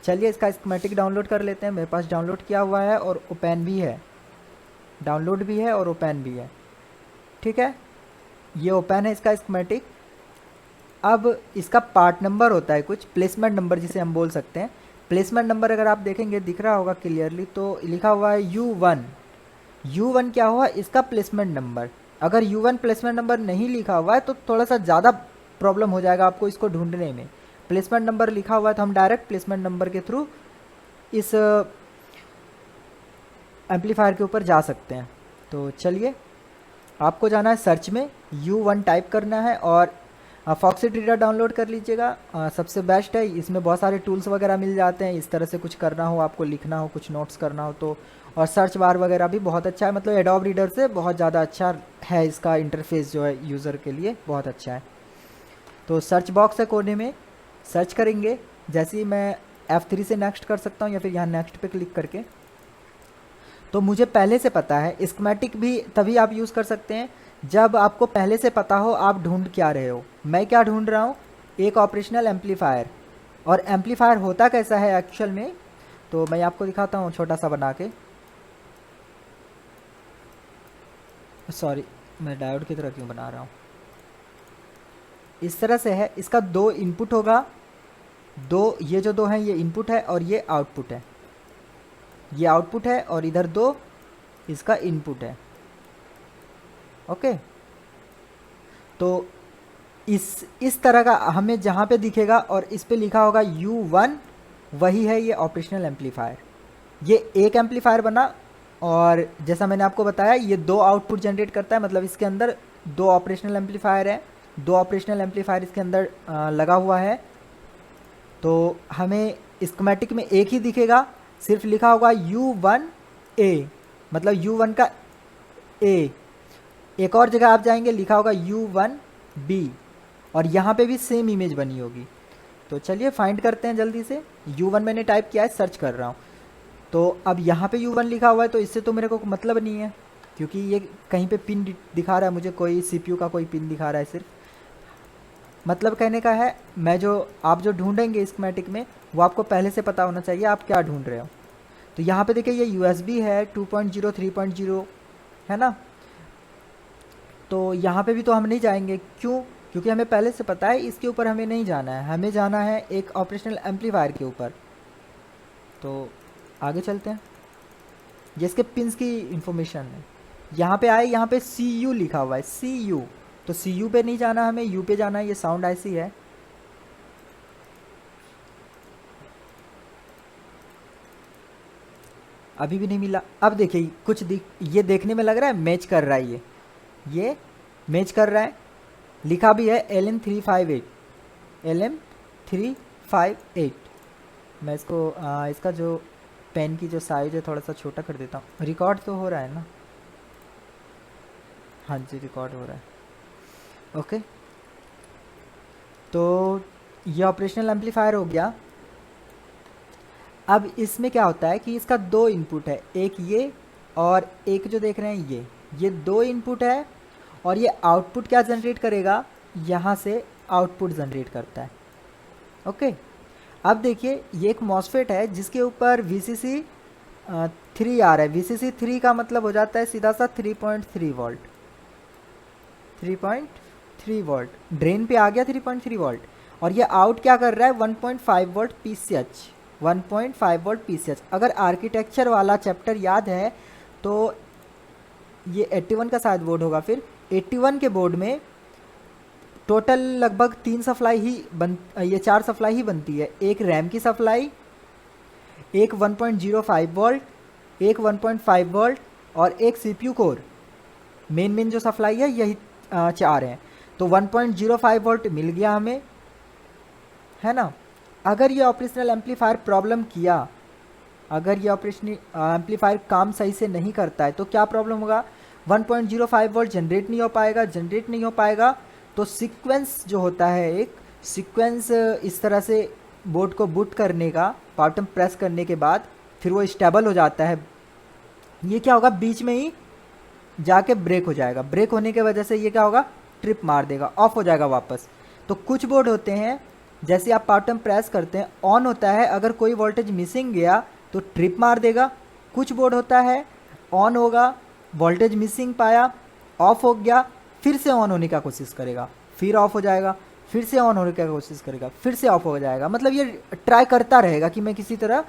चलिए इसका स्कीमेटिक डाउनलोड कर लेते हैं। मेरे पास डाउनलोड किया हुआ है और ओपन भी है, डाउनलोड भी है और ओपन भी है। ठीक है, ये ओपन है इसका स्कीमेटिक। अब इसका पार्ट नंबर होता है कुछ, प्लेसमेंट नंबर जिसे हम बोल सकते हैं। प्लेसमेंट नंबर अगर आप देखेंगे दिख रहा होगा क्लियरली, तो लिखा हुआ है U1। U1 क्या हुआ, इसका प्लेसमेंट नंबर। अगर U1 प्लेसमेंट नंबर नहीं लिखा हुआ है तो थोड़ा सा ज़्यादा प्रॉब्लम हो जाएगा आपको इसको ढूंढने में। प्लेसमेंट नंबर लिखा हुआ है तो हम डायरेक्ट प्लेसमेंट नंबर के थ्रू इस एम्पलीफायर के ऊपर जा सकते हैं। तो चलिए, आपको जाना है सर्च में, U1 टाइप करना है और फॉक्सिट रीडर डाउनलोड कर लीजिएगा। सबसे बेस्ट है, इसमें बहुत सारे टूल्स वगैरह मिल जाते हैं। इस तरह से कुछ करना हो, आपको लिखना हो, कुछ नोट्स करना हो तो, और सर्च बार वगैरह भी बहुत अच्छा है, मतलब एडोब रीडर से बहुत ज़्यादा अच्छा है। इसका इंटरफेस जो है यूज़र के लिए बहुत अच्छा है। तो सर्च बॉक्स है कोने में, सर्च करेंगे, जैसे ही मैं F3 से नेक्स्ट कर सकता हूँ या फिर यहाँ नेक्स्ट पे क्लिक करके। तो मुझे पहले से पता है, स्कीमेटिक भी तभी आप यूज़ कर सकते हैं जब आपको पहले से पता हो आप ढूंढ क्या रहे हो। मैं क्या ढूंढ रहा हूँ, एक ऑपरेशनल एम्पलीफायर। और एम्पलीफायर होता कैसा है एक्चुअल में, तो मैं आपको दिखाता हूँ छोटा सा बना के। सॉरी, मैं डायोड की तरह क्यों बना रहा हूँ, इस तरह से है। इसका 2 इनपुट होगा, ये जो 2 हैं ये इनपुट है और ये आउटपुट है। ये आउटपुट है और इधर 2 इसका इनपुट है। ओके, तो इस तरह का हमें जहाँ पे दिखेगा और इस पे लिखा होगा U1, वही है ये ऑपरेशनल एम्पलीफायर। ये एक एम्पलीफायर बना और जैसा मैंने आपको बताया ये 2 आउटपुट जनरेट करता है, मतलब इसके अंदर 2 ऑपरेशनल एम्पलीफायर है, 2 ऑपरेशनल एम्पलीफायर इसके अंदर लगा हुआ है। तो हमें स्कीमेटिक में एक ही दिखेगा, सिर्फ लिखा होगा U1A, मतलब U1 का A। एक और जगह आप जाएंगे लिखा होगा U1B, और यहाँ पे भी सेम इमेज बनी होगी। तो चलिए फाइंड करते हैं जल्दी से। U1 मैंने टाइप किया है, सर्च कर रहा हूँ। तो अब यहाँ पे U1 लिखा हुआ है, तो इससे तो मेरे को मतलब नहीं है, क्योंकि ये कहीं पे पिन दिखा रहा है मुझे, कोई CPU का कोई पिन दिखा रहा है सिर्फ। मतलब कहने का है आप जो ढूंढेंगे स्कीमेटिक में वो आपको पहले से पता होना चाहिए आप क्या ढूंढ रहे हो। तो यहाँ पे देखिए ये USB है 2.0 3.0 है ना। तो यहाँ पे भी तो हम नहीं जाएंगे, क्यों? क्योंकि हमें पहले से पता है इसके ऊपर हमें नहीं जाना है, हमें जाना है एक ऑपरेशनल एम्पलीफायर के ऊपर। तो आगे चलते हैं, जिसके पिंस की इंफॉर्मेशन है। यहाँ पे आए, यहाँ पे CU लिखा हुआ है, CU। तो CU पे नहीं जाना, हमें U पे जाना है। ये साउंड IC है। अभी भी नहीं मिला। अब देखिए ये देखने में लग रहा है मैच कर रहा है, ये मैच कर रहा है। लिखा भी है LM358, LM358। मैं इसका जो पेन की जो साइज है थोड़ा सा छोटा कर देता हूँ। रिकॉर्ड तो हो रहा है ना? हाँ जी, रिकॉर्ड हो रहा है। ओके, तो ये ऑपरेशनल एम्पलीफायर हो गया। अब इसमें क्या होता है कि इसका 2 इनपुट है, एक ये और एक जो देख रहे हैं ये 2 इनपुट है। और ये आउटपुट क्या जनरेट करेगा, यहाँ से आउटपुट जनरेट करता है। ओके, अब देखिए ये एक मॉसफेट है जिसके ऊपर VCC 3 आ रहा है। VCC 3 का मतलब हो जाता है सीधा सा 3.3 वोल्ट, 3.3 वोल्ट ड्रेन पे आ गया 3.3 वोल्ट। और ये आउट क्या कर रहा है 1.5 वोल्ट PCH, 1.5 वोल्ट PCH। अगर आर्किटेक्चर वाला चैप्टर याद है तो ये 81 का शायद बोर्ड होगा। फिर 81 के बोर्ड में टोटल लगभग 3 सप्लाई ही ये 4 सप्लाई ही बनती है। एक रैम की सप्लाई, एक 1.05 वोल्ट, एक 1.5 वोल्ट और एक CPU कोर। मेन जो सप्लाई है यही 4 हैं। तो 1.05 वोल्ट मिल गया हमें, है ना। अगर ये ऑपरेशनल एम्पलीफायर प्रॉब्लम किया, अगर ये ऑपरेशनल एम्पलीफायर काम सही से नहीं करता है तो क्या प्रॉब्लम होगा, 1.05 वोल्ट जनरेट नहीं हो पाएगा। तो सीक्वेंस जो होता है, एक सीक्वेंस इस तरह से बोर्ड को बूट करने का, बटन प्रेस करने के बाद फिर वो स्टेबल हो जाता है। ये क्या होगा, बीच में ही जाके ब्रेक हो जाएगा। ब्रेक होने की वजह से ये क्या होगा, ट्रिप मार देगा, ऑफ हो जाएगा वापस। तो कुछ बोर्ड होते हैं जैसे आप बटन प्रेस करते हैं ऑन होता है, अगर कोई वोल्टेज मिसिंग गया तो ट्रिप मार देगा। कुछ बोर्ड होता है ऑन होगा, वोल्टेज मिसिंग पाया, ऑफ हो गया, फिर से ऑन होने का कोशिश करेगा, फिर ऑफ हो जाएगा, फिर से ऑन होने की कोशिश करेगा, फिर से ऑफ हो जाएगा। मतलब ये ट्राई करता रहेगा कि मैं किसी तरह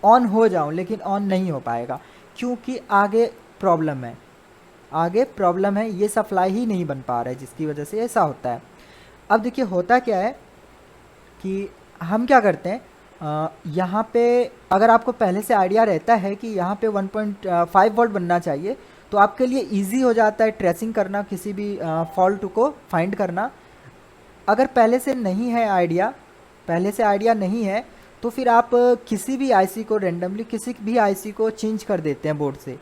ऑन हो जाऊं, लेकिन ऑन नहीं हो पाएगा क्योंकि आगे प्रॉब्लम है, ये सप्लाई ही नहीं बन पा रहा है, जिसकी वजह से ऐसा होता है। अब देखिए होता क्या है कि हम क्या करते हैं, यहाँ पे अगर आपको पहले से आइडिया रहता है कि यहाँ पे 1.5 वोल्ट बनना चाहिए तो आपके लिए इजी हो जाता है ट्रेसिंग करना, किसी भी फॉल्ट को फाइंड करना। अगर पहले से आइडिया नहीं है तो फिर आप किसी भी आईसी को रेंडमली किसी भी आईसी को चेंज कर देते हैं बोर्ड से,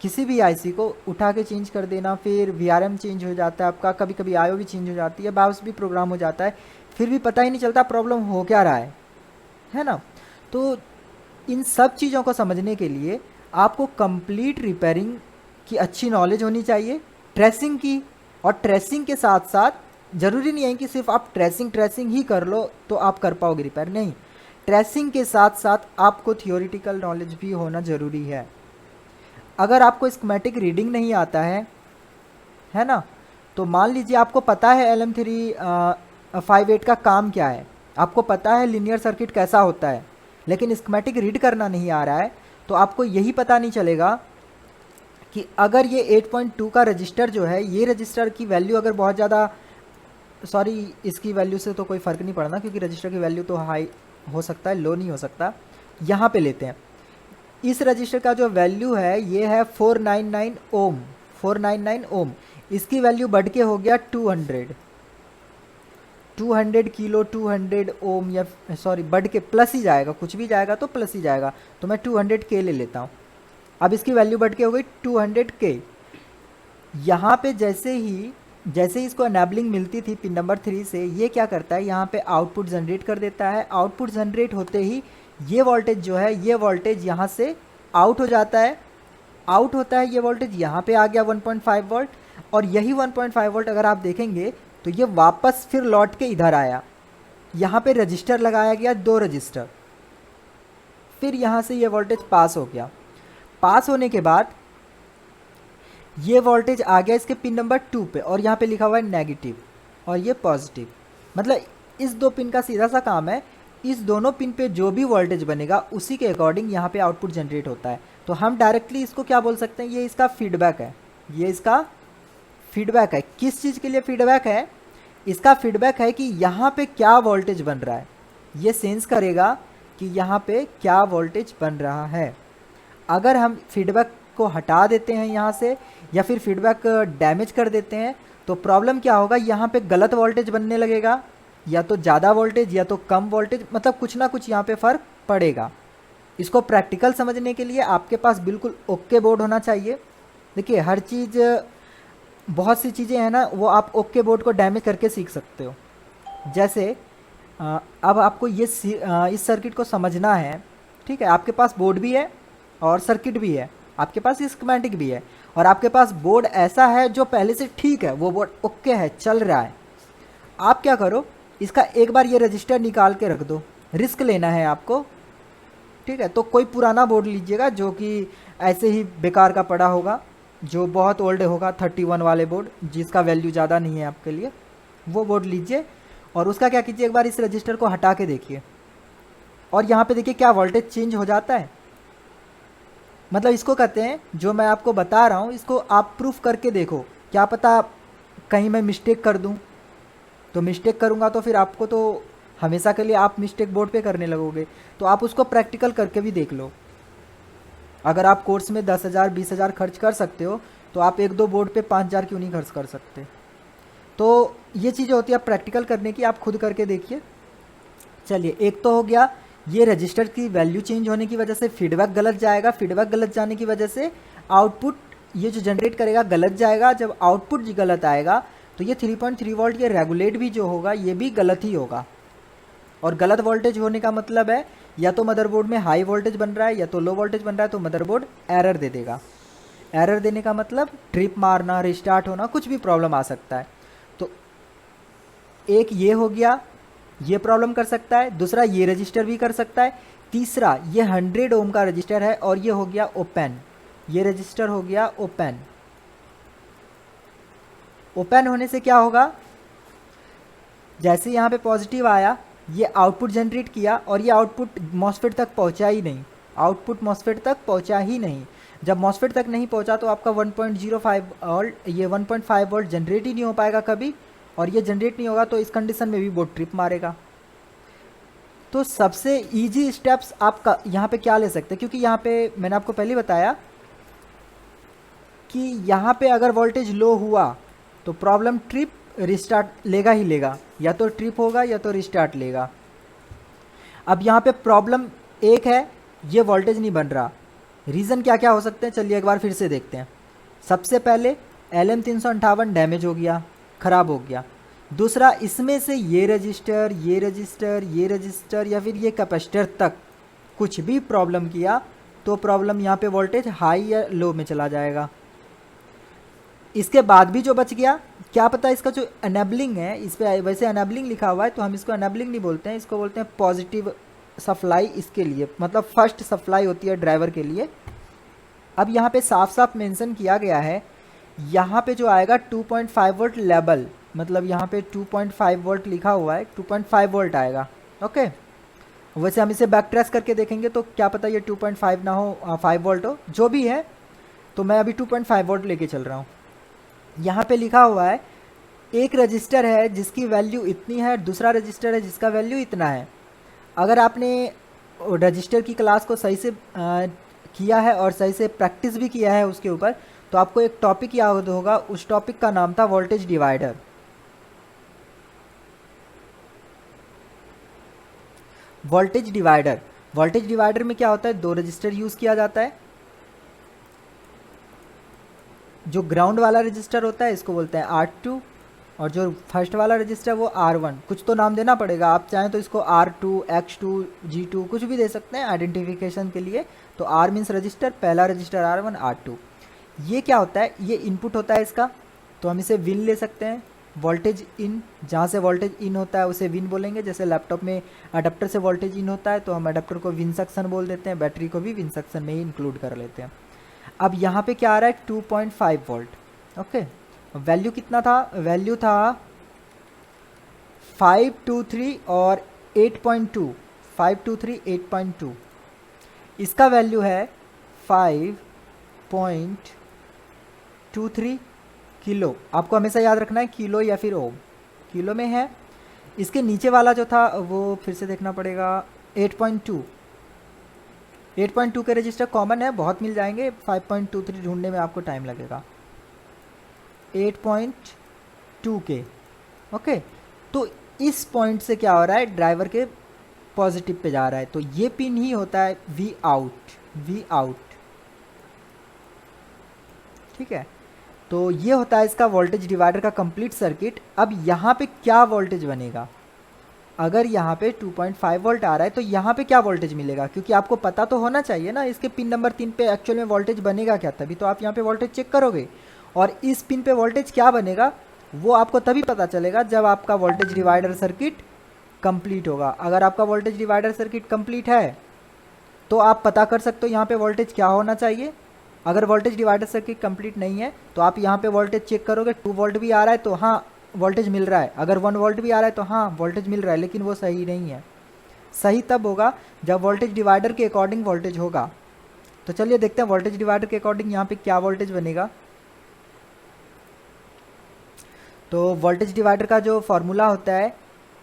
किसी भी आईसी को उठा के चेंज कर देना। फिर VRM चेंज हो जाता है आपका, कभी कभी IO भी चेंज हो जाती है, BIOS भी प्रोग्राम हो जाता है, फिर भी पता ही नहीं चलता प्रॉब्लम हो क्या रहा है ना। तो इन सब चीज़ों को समझने के लिए आपको कंप्लीट रिपेयरिंग की अच्छी नॉलेज होनी चाहिए, ट्रेसिंग की। और ट्रेसिंग के साथ साथ ज़रूरी नहीं है कि सिर्फ आप ट्रेसिंग ही कर लो तो आप कर पाओगे रिपेयर, नहीं। ट्रेसिंग के साथ साथ आपको थियोरिटिकल नॉलेज भी होना ज़रूरी है। अगर आपको स्कीमेटिक रीडिंग नहीं आता है ना, तो मान लीजिए आपको पता है LM358 का काम क्या है, आपको पता है लीनियर सर्किट कैसा होता है, लेकिन स्कीमेटिक रीड करना नहीं आ रहा है, तो आपको यही पता नहीं चलेगा कि अगर ये 8.2 का रजिस्टर जो है, ये रजिस्टर की वैल्यू अगर बहुत ज़्यादा, सॉरी इसकी वैल्यू से तो कोई फ़र्क नहीं पड़ना क्योंकि रजिस्टर की वैल्यू तो हाई हो सकता है, लो नहीं हो सकता। यहाँ पे लेते हैं, इस रजिस्टर का जो वैल्यू है ये है 499 ओम, 499 ओम। इसकी वैल्यू बढ़ के हो गया 200 किलो, 200 ओम, या सॉरी बढ़ के प्लस ही जाएगा, कुछ भी जाएगा तो प्लस ही जाएगा, तो मैं 200 के ले लेता हूँ। अब इसकी वैल्यू बढ़ के हो गई 200 के। यहाँ पे जैसे ही इसको एनेबलिंग मिलती थी पिन नंबर 3 से, ये क्या करता है, यहाँ पे आउटपुट जनरेट कर देता है। आउटपुट जनरेट होते ही ये वोल्टेज जो है, ये वोल्टेज यहाँ से आउट हो जाता है, आउट होता है ये वोल्टेज, यहाँ पे आ गया 1.5 वोल्ट, और यही 1.5 वोल्ट अगर आप देखेंगे तो ये वापस फिर लौट के इधर आया। यहाँ पे रजिस्टर लगाया गया, 2 रजिस्टर, फिर यहाँ से ये वोल्टेज पास हो गया। पास होने के बाद ये वोल्टेज आ गया इसके पिन नंबर 2 पे, और यहाँ पे लिखा हुआ है नेगेटिव और ये पॉजिटिव। मतलब इस 2 पिन का सीधा सा काम है, इस दोनों पिन पे जो भी वोल्टेज बनेगा उसी के अकॉर्डिंग यहाँ पे आउटपुट जनरेट होता है। तो हम डायरेक्टली इसको क्या बोल सकते हैं, ये इसका फीडबैक है, ये इसका फीडबैक है। किस चीज़ के लिए फीडबैक है, इसका फीडबैक है कि यहाँ पे क्या वोल्टेज बन रहा है, ये सेंस करेगा कि यहाँ पे क्या वोल्टेज बन रहा है। अगर हम फीडबैक को हटा देते हैं यहाँ से, या फिर फीडबैक डैमेज कर देते हैं, तो प्रॉब्लम क्या होगा, यहाँ पे गलत वोल्टेज बनने लगेगा, या तो ज़्यादा वोल्टेज या तो कम वोल्टेज, मतलब कुछ ना कुछ यहाँ पे फ़र्क पड़ेगा। इसको प्रैक्टिकल समझने के लिए आपके पास बिल्कुल ओके बोर्ड होना चाहिए। देखिए हर चीज़, बहुत सी चीज़ें हैं ना, वो आप ओके बोर्ड को डैमेज करके सीख सकते हो। जैसे अब आपको इस सर्किट को समझना है, ठीक है, आपके पास बोर्ड भी है और सर्किट भी है, आपके पास स्कीमेटिक भी है, और आपके पास बोर्ड ऐसा है जो पहले से ठीक है, वो बोर्ड ओके है, चल रहा है। आप क्या करो, इसका एक बार ये रजिस्टर निकाल के रख दो, रिस्क लेना है आपको, ठीक है। तो कोई पुराना बोर्ड लीजिएगा जो कि ऐसे ही बेकार का पड़ा होगा, जो बहुत ओल्ड होगा, 31 वाले बोर्ड जिसका वैल्यू ज़्यादा नहीं है आपके लिए, वो बोर्ड लीजिए, और उसका क्या कीजिए, एक बार इस रजिस्टर को हटा के देखिए, और यहाँ पे देखिए क्या वोल्टेज चेंज हो जाता है। मतलब इसको कहते हैं, जो मैं आपको बता रहा हूँ इसको आप प्रूफ करके देखो, क्या पता कहीं मैं मिस्टेक कर दूँ, तो मिस्टेक करूँगा तो फिर आपको तो हमेशा के लिए आप मिस्टेक बोर्ड पे करने लगोगे। तो आप उसको प्रैक्टिकल करके भी देख लो। अगर आप कोर्स में 10,000 20,000 खर्च कर सकते हो, तो आप 1-2 बोर्ड पे 5,000 क्यों नहीं खर्च कर सकते। तो ये चीज़ें होती है आप प्रैक्टिकल करने की, आप खुद करके देखिए। चलिए, एक तो हो गया ये रजिस्टर की वैल्यू चेंज होने की वजह से फीडबैक गलत जाएगा, फीडबैक गलत जाने की वजह से आउटपुट ये जो जनरेट करेगा गलत जाएगा। जब आउटपुट गलत आएगा तो ये 3.3 वोल्ट ये रेगुलेट भी जो होगा ये भी गलत ही होगा। और गलत वोल्टेज होने का मतलब है या तो मदरबोर्ड में हाई वोल्टेज बन रहा है या तो लो वोल्टेज बन रहा है, तो मदरबोर्ड एरर दे देगा। एरर देने का मतलब ट्रिप मारना, रिस्टार्ट होना, कुछ भी प्रॉब्लम आ सकता है। तो एक ये हो गया, ये प्रॉब्लम कर सकता है। दूसरा ये रजिस्टर भी कर सकता है। तीसरा ये 100 ओम का रजिस्टर है और ये हो गया ओपन, ये रजिस्टर हो गया ओपन। ओपन होने से क्या होगा, जैसे यहाँ पे पॉजिटिव आया ये आउटपुट जनरेट किया और ये आउटपुट मॉसफेट तक पहुँचा ही नहीं, आउटपुट मॉसफेट तक पहुँचा ही नहीं। जब मॉसफेट तक नहीं पहुँचा तो आपका 1.05 वोल्ट, ये 1.5 वोल्ट जनरेट ही नहीं हो पाएगा कभी, और ये जनरेट नहीं होगा तो इस कंडीशन में भी बोर्ड ट्रिप मारेगा। तो सबसे इजी स्टेप्स आप यहाँ पे क्या ले सकते हैं, क्योंकि यहाँ पे मैंने आपको पहले बताया कि यहाँ पे अगर वोल्टेज लो हुआ तो प्रॉब्लम ट्रिप रिस्टार्ट लेगा ही लेगा, या तो ट्रिप होगा या तो रिस्टार्ट लेगा। अब यहाँ पे प्रॉब्लम एक है, ये वोल्टेज नहीं बन रहा। रीज़न क्या क्या हो सकते हैं, चलिए एक बार फिर से देखते हैं। सबसे पहले LM358 डैमेज हो गया, ख़राब हो गया। दूसरा, इसमें से ये रजिस्टर, ये रजिस्टर, ये रजिस्टर या फिर ये कैपेसिटर तक कुछ भी प्रॉब्लम किया तो प्रॉब्लम यहाँ पे वोल्टेज हाई या लो में चला जाएगा। इसके बाद भी जो बच गया, क्या पता इसका जो एनेबलिंग है, इस पर वैसे एनेबलिंग लिखा हुआ है तो हम इसको एनेबलिंग नहीं बोलते हैं, इसको बोलते हैं पॉजिटिव सप्लाई। इसके लिए मतलब फर्स्ट सप्लाई होती है ड्राइवर के लिए। अब यहाँ पे साफ साफ मेंशन किया गया है, यहाँ पे जो आएगा 2.5 वोल्ट लेवल, मतलब यहाँ पे 2.5 वोल्ट लिखा हुआ है, 2.5 वोल्ट आएगा। ओके, वैसे हम इसे बैक ट्रेस करके देखेंगे तो क्या पता ये 2.5 ना हो, 5 वोल्ट हो, जो भी है। तो मैं अभी 2.5 वोल्ट लेके चल रहा हूँ। यहाँ पे लिखा हुआ है एक रजिस्टर है जिसकी वैल्यू इतनी है, दूसरा रजिस्टर है जिसका वैल्यू इतना है। अगर आपने रजिस्टर की क्लास को सही से किया है और सही से प्रैक्टिस भी किया है उसके ऊपर, तो आपको एक टॉपिक याद होगा, उस टॉपिक का नाम था voltage divider. Voltage divider, voltage divider में क्या होता है, दो रजिस्टर यूज़ किया जाता है। जो ग्राउंड वाला रजिस्टर होता है इसको बोलते हैं R2, और जो फर्स्ट वाला रजिस्टर वो R1। कुछ तो नाम देना पड़ेगा, आप चाहें तो इसको R2, X2, G2 कुछ भी दे सकते हैं आइडेंटिफिकेशन के लिए। तो R मीन्स रजिस्टर, पहला रजिस्टर R1, R2। ये क्या होता है, ये इनपुट होता है इसका, तो हम इसे विन ले सकते हैं। वोल्टेज इन, जहाँ से वोल्टेज इन होता है उसे विन बोलेंगे। जैसे लैपटॉप में अडेप्टर से वोल्टेज इन होता है तो हम अडेप्टर को विन सेक्शन बोल देते हैं, बैटरी को भी विन सेक्शन में ही इंक्लूड कर लेते हैं। अब यहाँ पे क्या आ रहा है, 2.5 वोल्ट। ओके, वैल्यू कितना था, वैल्यू था 523 और 8.2, 523 8.2। इसका वैल्यू है 5.23 किलो। आपको हमेशा याद रखना है किलो या फिर ओम, किलो में है। इसके नीचे वाला जो था वो फिर से देखना पड़ेगा, 8.2। 8.2 के रजिस्टर कॉमन है, बहुत मिल जाएंगे, 5.23 ढूंढने में आपको टाइम लगेगा। 8.2 के, ओके। तो इस पॉइंट से क्या हो रहा है, ड्राइवर के पॉजिटिव पे जा रहा है, तो ये पिन ही होता है वी आउट, वी आउट, ठीक है। तो ये होता है इसका वोल्टेज डिवाइडर का कंप्लीट सर्किट। अब यहाँ पे क्या वोल्टेज बनेगा, अगर यहाँ पे 2.5 वोल्ट आ रहा है तो यहाँ पे क्या वोल्टेज मिलेगा, क्योंकि आपको पता तो होना चाहिए ना इसके पिन नंबर 3 पे एक्चुअल में वोल्टेज बनेगा क्या, तभी तो आप यहाँ पे वोल्टेज चेक करोगे। और इस पिन पे वोल्टेज क्या बनेगा वो आपको तभी पता चलेगा जब आपका वोल्टेज डिवाइडर सर्किट कंप्लीट होगा। अगर आपका वोल्टेज डिवाइडर सर्किट कंप्लीट है तो आप पता कर सकते हो यहाँ पे वोल्टेज क्या होना चाहिए। अगर वोल्टेज डिवाइडर सर्किट कंप्लीट नहीं है तो आप यहाँ पे वोल्टेज चेक करोगे, 2 वोल्ट भी आ रहा है तो हाँ वोल्टेज मिल रहा है, अगर 1 वोल्ट भी आ रहा है तो हाँ वोल्टेज मिल रहा है, लेकिन वो सही नहीं है। सही तब होगा जब वोल्टेज डिवाइडर के अकॉर्डिंग वोल्टेज होगा। तो चलिए देखते हैं वोल्टेज डिवाइडर के अकॉर्डिंग यहाँ पे क्या वोल्टेज बनेगा। तो वोल्टेज डिवाइडर का जो फॉर्मूला होता है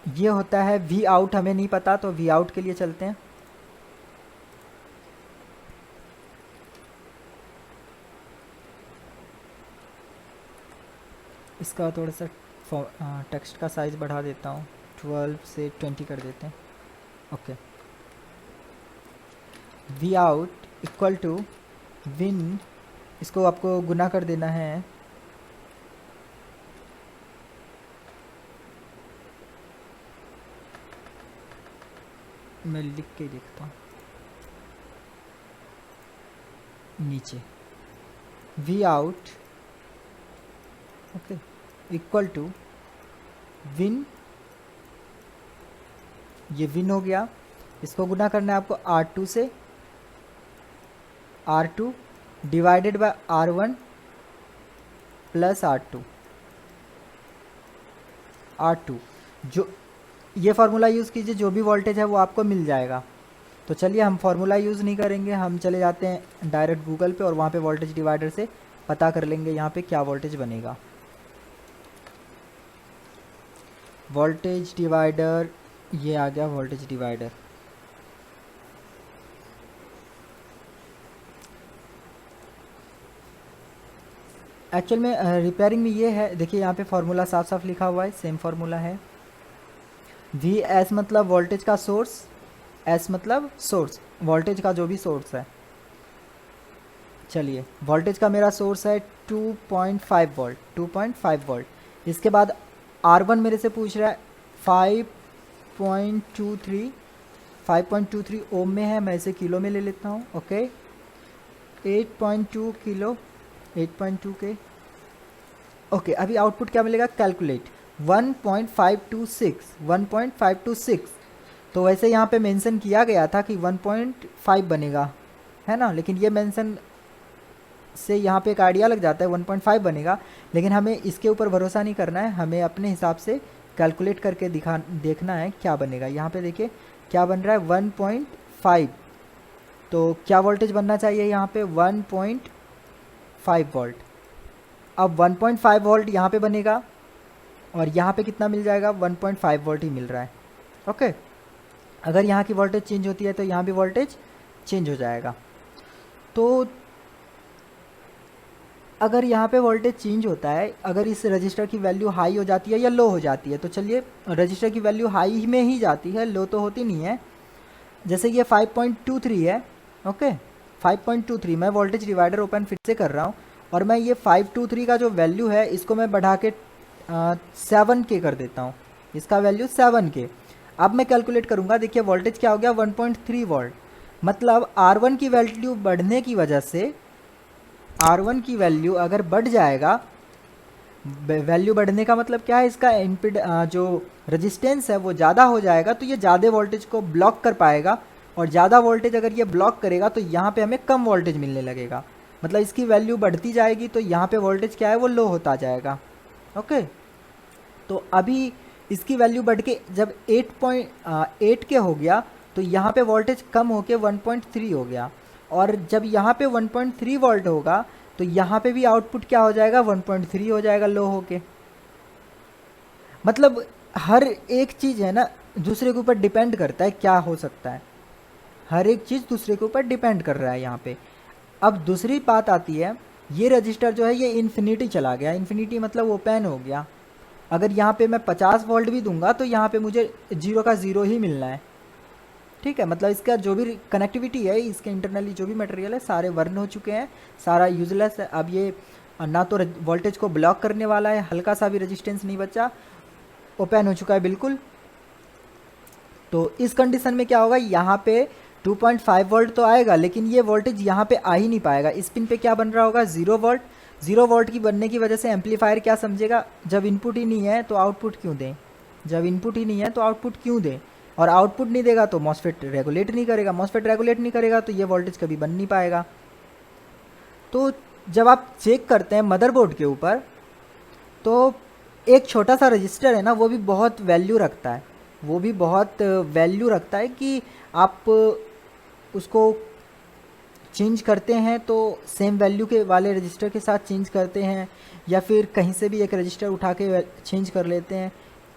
ये होता है वी आउट, हमें नहीं पता तो वी आउट के लिए चलते हैं। इसका थोड़ा सा टेक्स्ट का साइज़ बढ़ा देता हूँ, 12 से 20 कर देते हैं। Okay, V out equal to V in, इसको आपको गुना कर देना है मैं लिख के देखता हूँ नीचे, V out okay equal to V in, ये विन हो गया। इसको गुना करना है आपको R2 से, R2 divided by R1 plus R2, जो ये फार्मूला यूज़ कीजिए, जो भी वोल्टेज है वो आपको मिल जाएगा। तो चलिए हम फार्मूला यूज़ नहीं करेंगे, हम चले जाते हैं डायरेक्ट गूगल पे और वहाँ पे वोल्टेज डिवाइडर से पता कर लेंगे यहाँ पे क्या वोल्टेज बनेगा। वोल्टेज डिवाइडर, ये आ गया वोल्टेज डिवाइडर। एक्चुअल में रिपेयरिंग में ये है, देखिए यहाँ पे फार्मूला साफ साफ लिखा हुआ है, सेम फार्मूला है। वी एस मतलब वोल्टेज का सोर्स, एस मतलब सोर्स, वोल्टेज का जो भी सोर्स है। चलिए वोल्टेज का मेरा सोर्स है 2.5 वोल्ट, 2.5 वोल्ट। इसके बाद R1 मेरे से पूछ रहा है 5.23 ओम में है, मैं इसे किलो में ले लेता हूँ। ओके, 8.2 किलो, 8.2 के। ओके, अभी आउटपुट क्या मिलेगा, कैलकुलेट 1.526। तो वैसे यहाँ पे मेंशन किया गया था कि 1.5 बनेगा, है ना, लेकिन ये मेंशन से यहाँ पे एक आइडिया लग जाता है 1.5 बनेगा, लेकिन हमें इसके ऊपर भरोसा नहीं करना है, हमें अपने हिसाब से कैलकुलेट करके देखना है क्या बनेगा। यहाँ पे देखिए क्या बन रहा है 1.5, तो क्या वोल्टेज बनना चाहिए यहाँ पे 1.5 वोल्ट। अब 1.5 वोल्ट यहाँ पे बनेगा और यहाँ पे कितना मिल जाएगा, 1.5 वोल्ट ही मिल रहा है। ओके, अगर यहाँ की वोल्टेज चेंज होती है तो यहाँ भी वोल्टेज चेंज हो जाएगा। तो अगर यहाँ पे वोल्टेज चेंज होता है, अगर इस रजिस्टर की वैल्यू हाई हो जाती है या लो हो जाती है, तो चलिए रजिस्टर की वैल्यू हाई में ही जाती है, लो तो होती नहीं है। जैसे ये 5.23 है, ओके 5.23, मैं वोल्टेज डिवाइडर ओपन फिर से कर रहा हूँ और मैं ये 523 का जो वैल्यू है इसको मैं बढ़ा के 7K कर देता हूँ, इसका वैल्यू 7K। अब मैं कैलकुलेट करूँगा, देखिए वोल्टेज क्या हो गया 1.3 वोल्ट, मतलब R1 की वैल्यू बढ़ने की वजह से, R1 की वैल्यू अगर बढ़ जाएगा, वैल्यू बढ़ने का मतलब क्या है, इसका इनपुट जो रेजिस्टेंस है वो ज़्यादा हो जाएगा, तो ये ज़्यादा वोल्टेज को ब्लॉक कर पाएगा, और ज़्यादा वोल्टेज अगर ये ब्लॉक करेगा तो यहाँ पे हमें कम वोल्टेज मिलने लगेगा, मतलब इसकी वैल्यू बढ़ती जाएगी तो यहाँ पे वोल्टेज क्या है वो लो होता जाएगा। ओके, तो अभी इसकी वैल्यू बढ़ के जब 8 के हो गया तो यहाँ पे वोल्टेज कम होके 1.3 हो गया, और जब यहाँ पे 1.3 वोल्ट होगा तो यहाँ पे भी आउटपुट क्या हो जाएगा 1.3 हो जाएगा लो होके। मतलब हर एक चीज़ है ना दूसरे के ऊपर डिपेंड करता है, क्या हो सकता है, हर एक चीज़ दूसरे के ऊपर डिपेंड कर रहा है यहाँ पे। अब दूसरी बात आती है, ये रजिस्टर जो है ये इन्फिनिटी चला गया, इन्फिनिटी मतलब ओपन हो गया। अगर यहाँ पे मैं 50 वोल्ट भी दूंगा तो यहाँ पे मुझे 0 का 0 ही मिलना है, ठीक है। मतलब इसका जो भी कनेक्टिविटी है, इसके इंटरनली जो भी मटेरियल है सारे वर्न हो चुके हैं, सारा यूजलेस है। अब ये ना तो वोल्टेज को ब्लॉक करने वाला है, हल्का सा भी रेजिस्टेंस नहीं बचा, ओपन हो चुका है बिल्कुल। तो इस कंडीशन में क्या होगा, यहाँ पे 2.5 वोल्ट तो आएगा लेकिन ये वोल्टेज यहाँ पे आ ही नहीं पाएगा। इस पिन पे क्या बन रहा होगा 0 वोल्ट। 0 वोल्ट की बनने की वजह से एम्पलीफायर क्या समझेगा, जब इनपुट ही नहीं है तो आउटपुट क्यों दें, जब इनपुट ही नहीं है तो आउटपुट क्यों दें, और आउटपुट नहीं देगा तो मॉसफेट रेगुलेट नहीं करेगा, मॉसफेट रेगुलेट नहीं करेगा तो ये वोल्टेज कभी बन नहीं पाएगा। तो जब आप चेक करते हैं मदरबोर्ड के ऊपर तो एक छोटा सा रजिस्टर है ना वो भी बहुत वैल्यू रखता है, वो भी बहुत वैल्यू रखता है कि आप उसको चेंज करते हैं तो सेम वैल्यू के वाले रजिस्टर के साथ चेंज करते हैं, या फिर कहीं से भी एक रजिस्टर उठा के चेंज कर लेते हैं।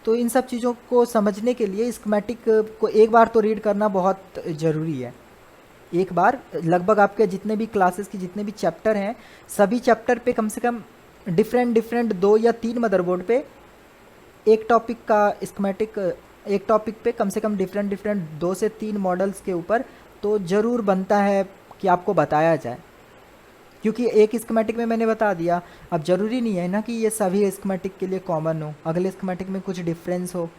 तो इन सब चीज़ों को समझने के लिए स्कीमेटिक को एक बार तो रीड करना बहुत ज़रूरी है। एक बार लगभग आपके जितने भी क्लासेस की जितने भी चैप्टर हैं सभी चैप्टर पे कम से कम डिफरेंट 2 या 3 मदरबोर्ड पे एक टॉपिक का स्कीमेटिक, एक टॉपिक पे कम से कम डिफरेंट 2 से 3 मॉडल्स के ऊपर तो ज़रूर बनता है कि आपको बताया जाए, क्योंकि एक स्कीमेटिक में मैंने बता दिया, अब ज़रूरी नहीं है ना कि ये सभी स्कीमेटिक के लिए कॉमन हो, अगले स्कीमेटिक में कुछ डिफरेंस हो।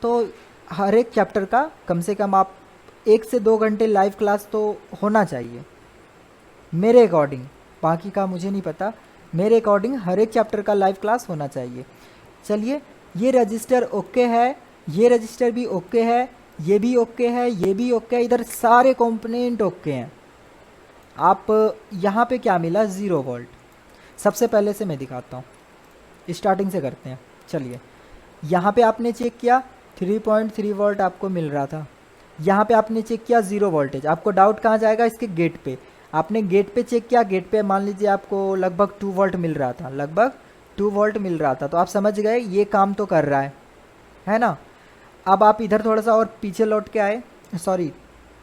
तो हर एक चैप्टर का कम से कम आप 1 से 2 घंटे लाइव क्लास तो होना चाहिए मेरे अकॉर्डिंग, बाकी का मुझे नहीं पता, मेरे अकॉर्डिंग हर एक चैप्टर का लाइव क्लास होना चाहिए। चलिए, ये रजिस्टर ओके है, ये रजिस्टर भी ओके है, ये भी ओके है, ये भी ओके है, इधर सारे कंपोनेंट ओके हैं। आप यहाँ पे क्या मिला 0 वोल्ट। सबसे पहले से मैं दिखाता हूँ, स्टार्टिंग से करते हैं। चलिए, यहाँ पे आपने चेक किया 3.3 वोल्ट आपको मिल रहा था, यहाँ पे आपने चेक किया 0 वोल्टेज। आपको डाउट कहाँ जाएगा, इसके गेट पे। आपने गेट पे चेक किया, गेट पे मान लीजिए आपको लगभग 2 वोल्ट मिल रहा था, लगभग 2 वोल्ट मिल रहा था, तो आप समझ गए ये काम तो कर रहा है ना। अब आप इधर थोड़ा सा और पीछे लौट के आए, सॉरी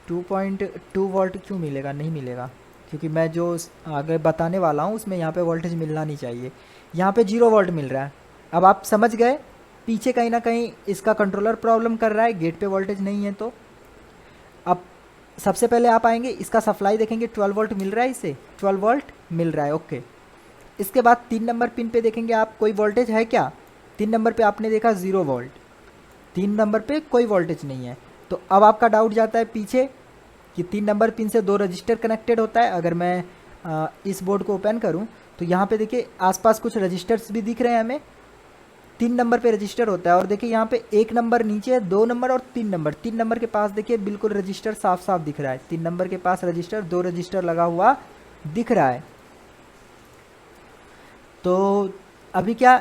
2.2 वोल्ट क्यों मिलेगा, नहीं मिलेगा, क्योंकि मैं जो आगे बताने वाला हूँ उसमें यहाँ पे वोल्टेज मिलना नहीं चाहिए, यहाँ पे 0 वोल्ट मिल रहा है। अब आप समझ गए पीछे कहीं ना कहीं इसका कंट्रोलर प्रॉब्लम कर रहा है, गेट पे वोल्टेज नहीं है। तो अब सबसे पहले आप आएंगे, इसका सप्लाई देखेंगे 12 वोल्ट मिल रहा है, इसे 12 वोल्ट मिल रहा है, ओके। इसके बाद 3 नंबर पिन पे देखेंगे आप कोई वोल्टेज है क्या, 3 नंबर पे आपने देखा 0 वोल्ट, 3 नंबर पे कोई वोल्टेज नहीं है। तो अब आपका डाउट जाता है पीछे कि 3 नंबर पिन से 2 रजिस्टर कनेक्टेड होता है। अगर मैं इस बोर्ड को ओपन करूं तो यहाँ पे देखिए आसपास कुछ रजिस्टर्स भी दिख रहे हैं हमें, 3 नंबर पे रजिस्टर होता है, और देखिए यहाँ पे 1 नंबर नीचे है, 2 नंबर और 3 नंबर। 3 नंबर के पास देखिए बिल्कुल रजिस्टर साफ साफ दिख रहा है, 3 नंबर के पास रजिस्टर 2 रजिस्टर लगा हुआ दिख रहा है। तो अभी क्या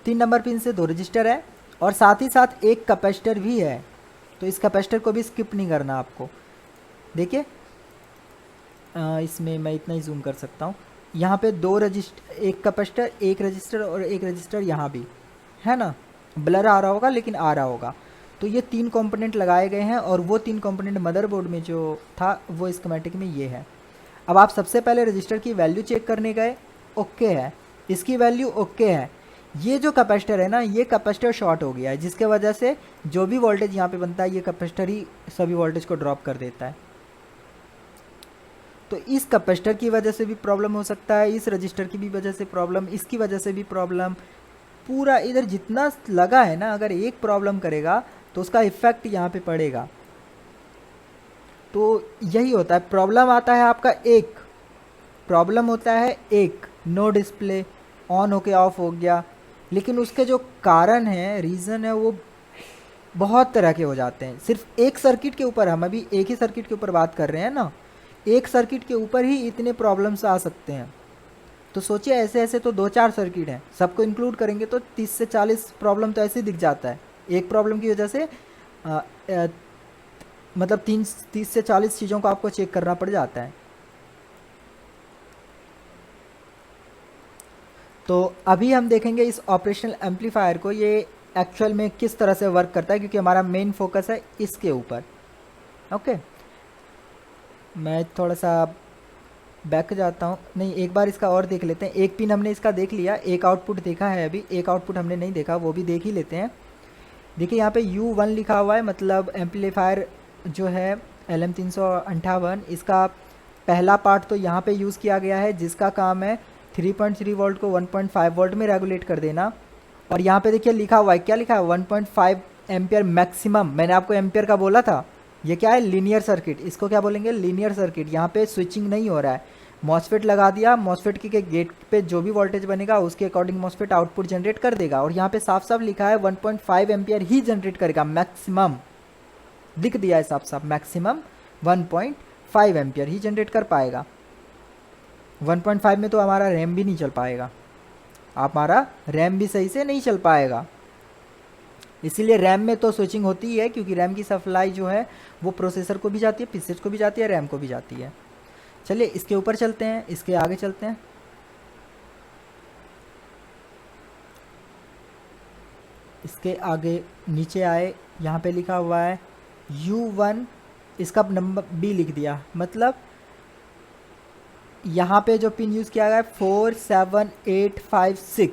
3 नंबर पिन से 2 रजिस्टर है और साथ ही साथ एक कैपेसिटर भी है, तो इस कैपेसिटर को भी स्किप नहीं करना आपको। देखिए इसमें मैं इतना ही जूम कर सकता हूँ, यहाँ पे 2 रजिस्टर, एक कैपेसिटर, एक रजिस्टर और एक रजिस्टर यहाँ भी है ना, ब्लर आ रहा होगा लेकिन आ रहा होगा। तो ये 3 कंपोनेंट लगाए गए हैं और वो 3 कंपोनेंट मदरबोर्ड में जो था वो स्कीमेटिक में ये है। अब आप सबसे पहले रजिस्टर की वैल्यू चेक करने गए, ओके है, इसकी वैल्यू ओके है, ये जो कैपेसिटर है ना, ये कैपेसिटर शॉर्ट हो गया है, जिसके वजह से जो भी वोल्टेज यहाँ पे बनता है ये कैपेसिटर ही सभी वोल्टेज को ड्रॉप कर देता है। तो इस कैपेसिटर की वजह से भी प्रॉब्लम हो सकता है, इस रजिस्टर की भी वजह से प्रॉब्लम, इसकी वजह से भी प्रॉब्लम, पूरा इधर जितना लगा है ना, अगर एक प्रॉब्लम करेगा तो उसका इफेक्ट यहाँ पे पड़ेगा। तो यही होता है, प्रॉब्लम आता है आपका एक, प्रॉब्लम होता है एक, नो डिस्प्ले, ऑन होके ऑफ हो गया, लेकिन उसके जो कारण है, रीज़न है, वो बहुत तरह के हो जाते हैं। सिर्फ एक सर्किट के ऊपर, हम अभी एक ही सर्किट के ऊपर बात कर रहे हैं ना, एक सर्किट के ऊपर ही इतने प्रॉब्लम्स आ सकते हैं। तो सोचिए ऐसे ऐसे तो 2-4 सर्किट हैं, सबको इंक्लूड करेंगे तो 30 से 40 प्रॉब्लम तो ऐसे ही दिख जाता है। एक प्रॉब्लम की वजह से मतलब 30 से 40 चीज़ों को आपको चेक करना पड़ जाता है। तो अभी हम देखेंगे इस ऑपरेशनल एम्पलीफायर को, ये एक्चुअल में किस तरह से वर्क करता है, क्योंकि हमारा मेन फोकस है इसके ऊपर। ओके, मैं थोड़ा सा बैक जाता हूँ, नहीं एक बार इसका और देख लेते हैं। एक पिन हमने इसका देख लिया, एक आउटपुट देखा है, अभी एक आउटपुट हमने नहीं देखा, वो भी देख ही लेते हैं। देखिए यहाँ पे U1 लिखा हुआ है, मतलब एम्पलीफायर जो है LM358, इसका पहला पार्ट तो यहाँ पे यूज़ किया गया है, जिसका काम है 3.3 वोल्ट को 1.5 वोल्ट में रेगुलेट कर देना। और यहाँ पे देखिए लिखा हुआ है, क्या लिखा है, 1.5 एम्पियर मैक्सिमम। मैंने आपको एम्पियर का बोला था, ये क्या है, लीनियर सर्किट, इसको क्या बोलेंगे, लीनियर सर्किट। यहाँ पे स्विचिंग नहीं हो रहा है, मॉसफेट लगा दिया, मॉसफेट के गेट पे जो भी वोल्टेज बनेगा उसके अकॉर्डिंग मॉसफेट आउटपुट जनरेट कर देगा। और यहाँ पे साफ साफ लिखा है 1.5 एम्पियर ही जनरेट करेगा, मैक्सिमम लिख दिया है साफ साफ, मैक्सिमम 1.5 एम्पियर ही जनरेट कर पाएगा। 1.5 में तो हमारा रैम भी नहीं चल पाएगा, हमारा रैम भी सही से नहीं चल पाएगा। इसीलिए रैम में तो स्विचिंग होती है, क्योंकि रैम की सप्लाई जो है वो प्रोसेसर को भी जाती है, पीसी को भी जाती है, रैम को भी जाती है। चलिए इसके ऊपर चलते हैं, इसके आगे चलते हैं। इसके आगे नीचे आए, यहाँ पे लिखा हुआ है U1, इसका नंबर B लिख दिया, मतलब यहाँ पे जो पिन यूज़ किया गया है 4, 7, 8, 5, 6,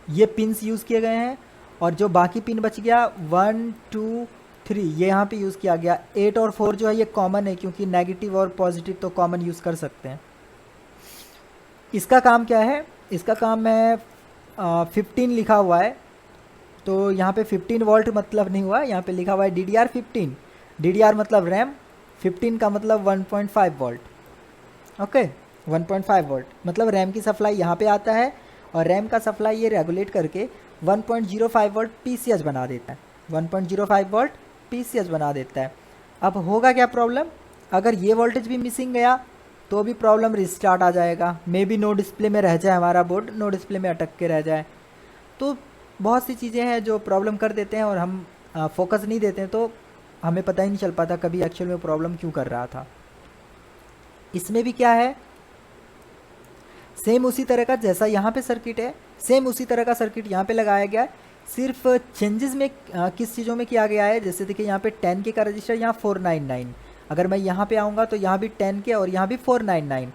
ये पिन्स यूज़ किए गए हैं। और जो बाकी पिन बच गया 1, 2, 3, ये यहाँ पे यूज़ किया गया। 8 और 4 जो है ये कॉमन है, क्योंकि नेगेटिव और पॉजिटिव तो कॉमन यूज़ कर सकते हैं। इसका काम क्या है, इसका काम है 15 लिखा हुआ है, तो यहाँ पे 15 वोल्ट मतलब नहीं हुआ, यहाँ पे लिखा हुआ है DDR15, DDR मतलब रैम, 15 का मतलब 1.5 वोल्ट। ओके, 1.5 वोल्ट मतलब रैम की सप्लाई यहाँ पे आता है, और रैम का सप्लाई ये रेगुलेट करके 1.05 वोल्ट PCH बना देता है, 1.05 वोल्ट PCH बना देता है। अब होगा क्या प्रॉब्लम, अगर ये वोल्टेज भी मिसिंग गया तो भी प्रॉब्लम रिस्टार्ट आ जाएगा, मे बी नो डिस्प्ले में रह जाए, हमारा बोर्ड नो डिस्प्ले में अटक के रह जाए। तो बहुत सी चीज़ें हैं जो प्रॉब्लम कर देते हैं, और हम फोकस नहीं देते हैं, तो हमें पता ही नहीं चल पाता कभी एक्चुअल में प्रॉब्लम क्यों कर रहा था। इसमें भी क्या है, सेम उसी तरह का जैसा यहाँ पे सर्किट है, सेम उसी तरह का सर्किट यहाँ पे लगाया गया है। सिर्फ चेंजेस में किस चीज़ों में किया गया है, जैसे देखिए यहाँ पे 10K का रजिस्टर, यहाँ 499, अगर मैं यहाँ पे आऊँगा तो यहाँ भी 10K और यहाँ भी 499,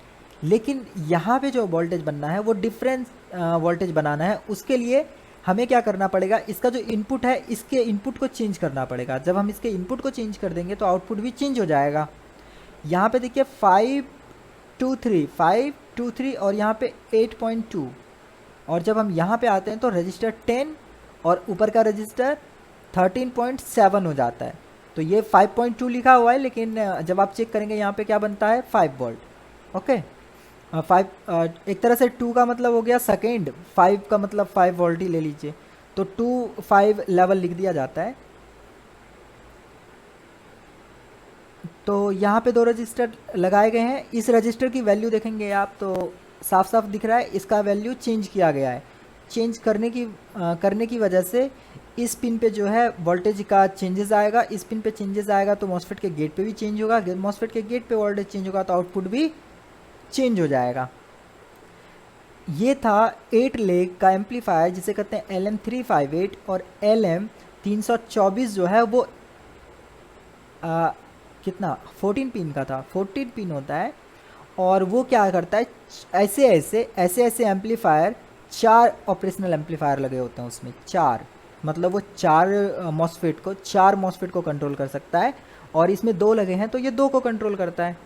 लेकिन यहाँ पे जो वोल्टेज बनना है वो डिफरेंस वोल्टेज बनाना है। उसके लिए हमें क्या करना पड़ेगा, इसका जो इनपुट है इसके इनपुट को चेंज करना पड़ेगा। जब हम इसके इनपुट को चेंज कर देंगे तो आउटपुट भी चेंज हो जाएगा। यहाँ पे देखिए 523 और यहाँ पे 8.2, और जब हम यहाँ पे आते हैं तो रजिस्टर 10 और ऊपर का रजिस्टर 13.7 हो जाता है। तो ये 5.2 लिखा हुआ है, लेकिन जब आप चेक करेंगे यहाँ पे क्या बनता है, 5 वोल्ट। ओके, 5 एक तरह से 2 का मतलब हो गया सेकेंड, 5 का मतलब 5 वोल्ट ही ले लीजिए, तो 2, 5 लेवल लिख दिया जाता है। तो यहाँ पे 2 रजिस्टर लगाए गए हैं। इस रजिस्टर की वैल्यू देखेंगे आप तो साफ साफ दिख रहा है, इसका वैल्यू चेंज किया गया है। चेंज करने की वजह से इस पिन पे जो है वोल्टेज का चेंजेस आएगा, इस पिन पे चेंजेस आएगा तो मॉसफेट के गेट पे भी चेंज होगा, मॉसफेट के गेट पे वोल्टेज चेंज होगा तो आउटपुट भी चेंज हो जाएगा। ये था 8 लेग का एम्पलीफायर जिसे कहते हैं LM358, और LM324 जो है वो कितना 14 पिन का था, 14 पिन होता है। और वो क्या करता है, ऐसे ऐसे ऐसे ऐसे एम्पलीफायर, 4 ऑपरेशनल एम्पलीफायर लगे होते हैं उसमें, 4, मतलब वो 4 मॉसफेट को कंट्रोल कर सकता है, और इसमें 2 लगे हैं तो ये 2 को कंट्रोल करता है।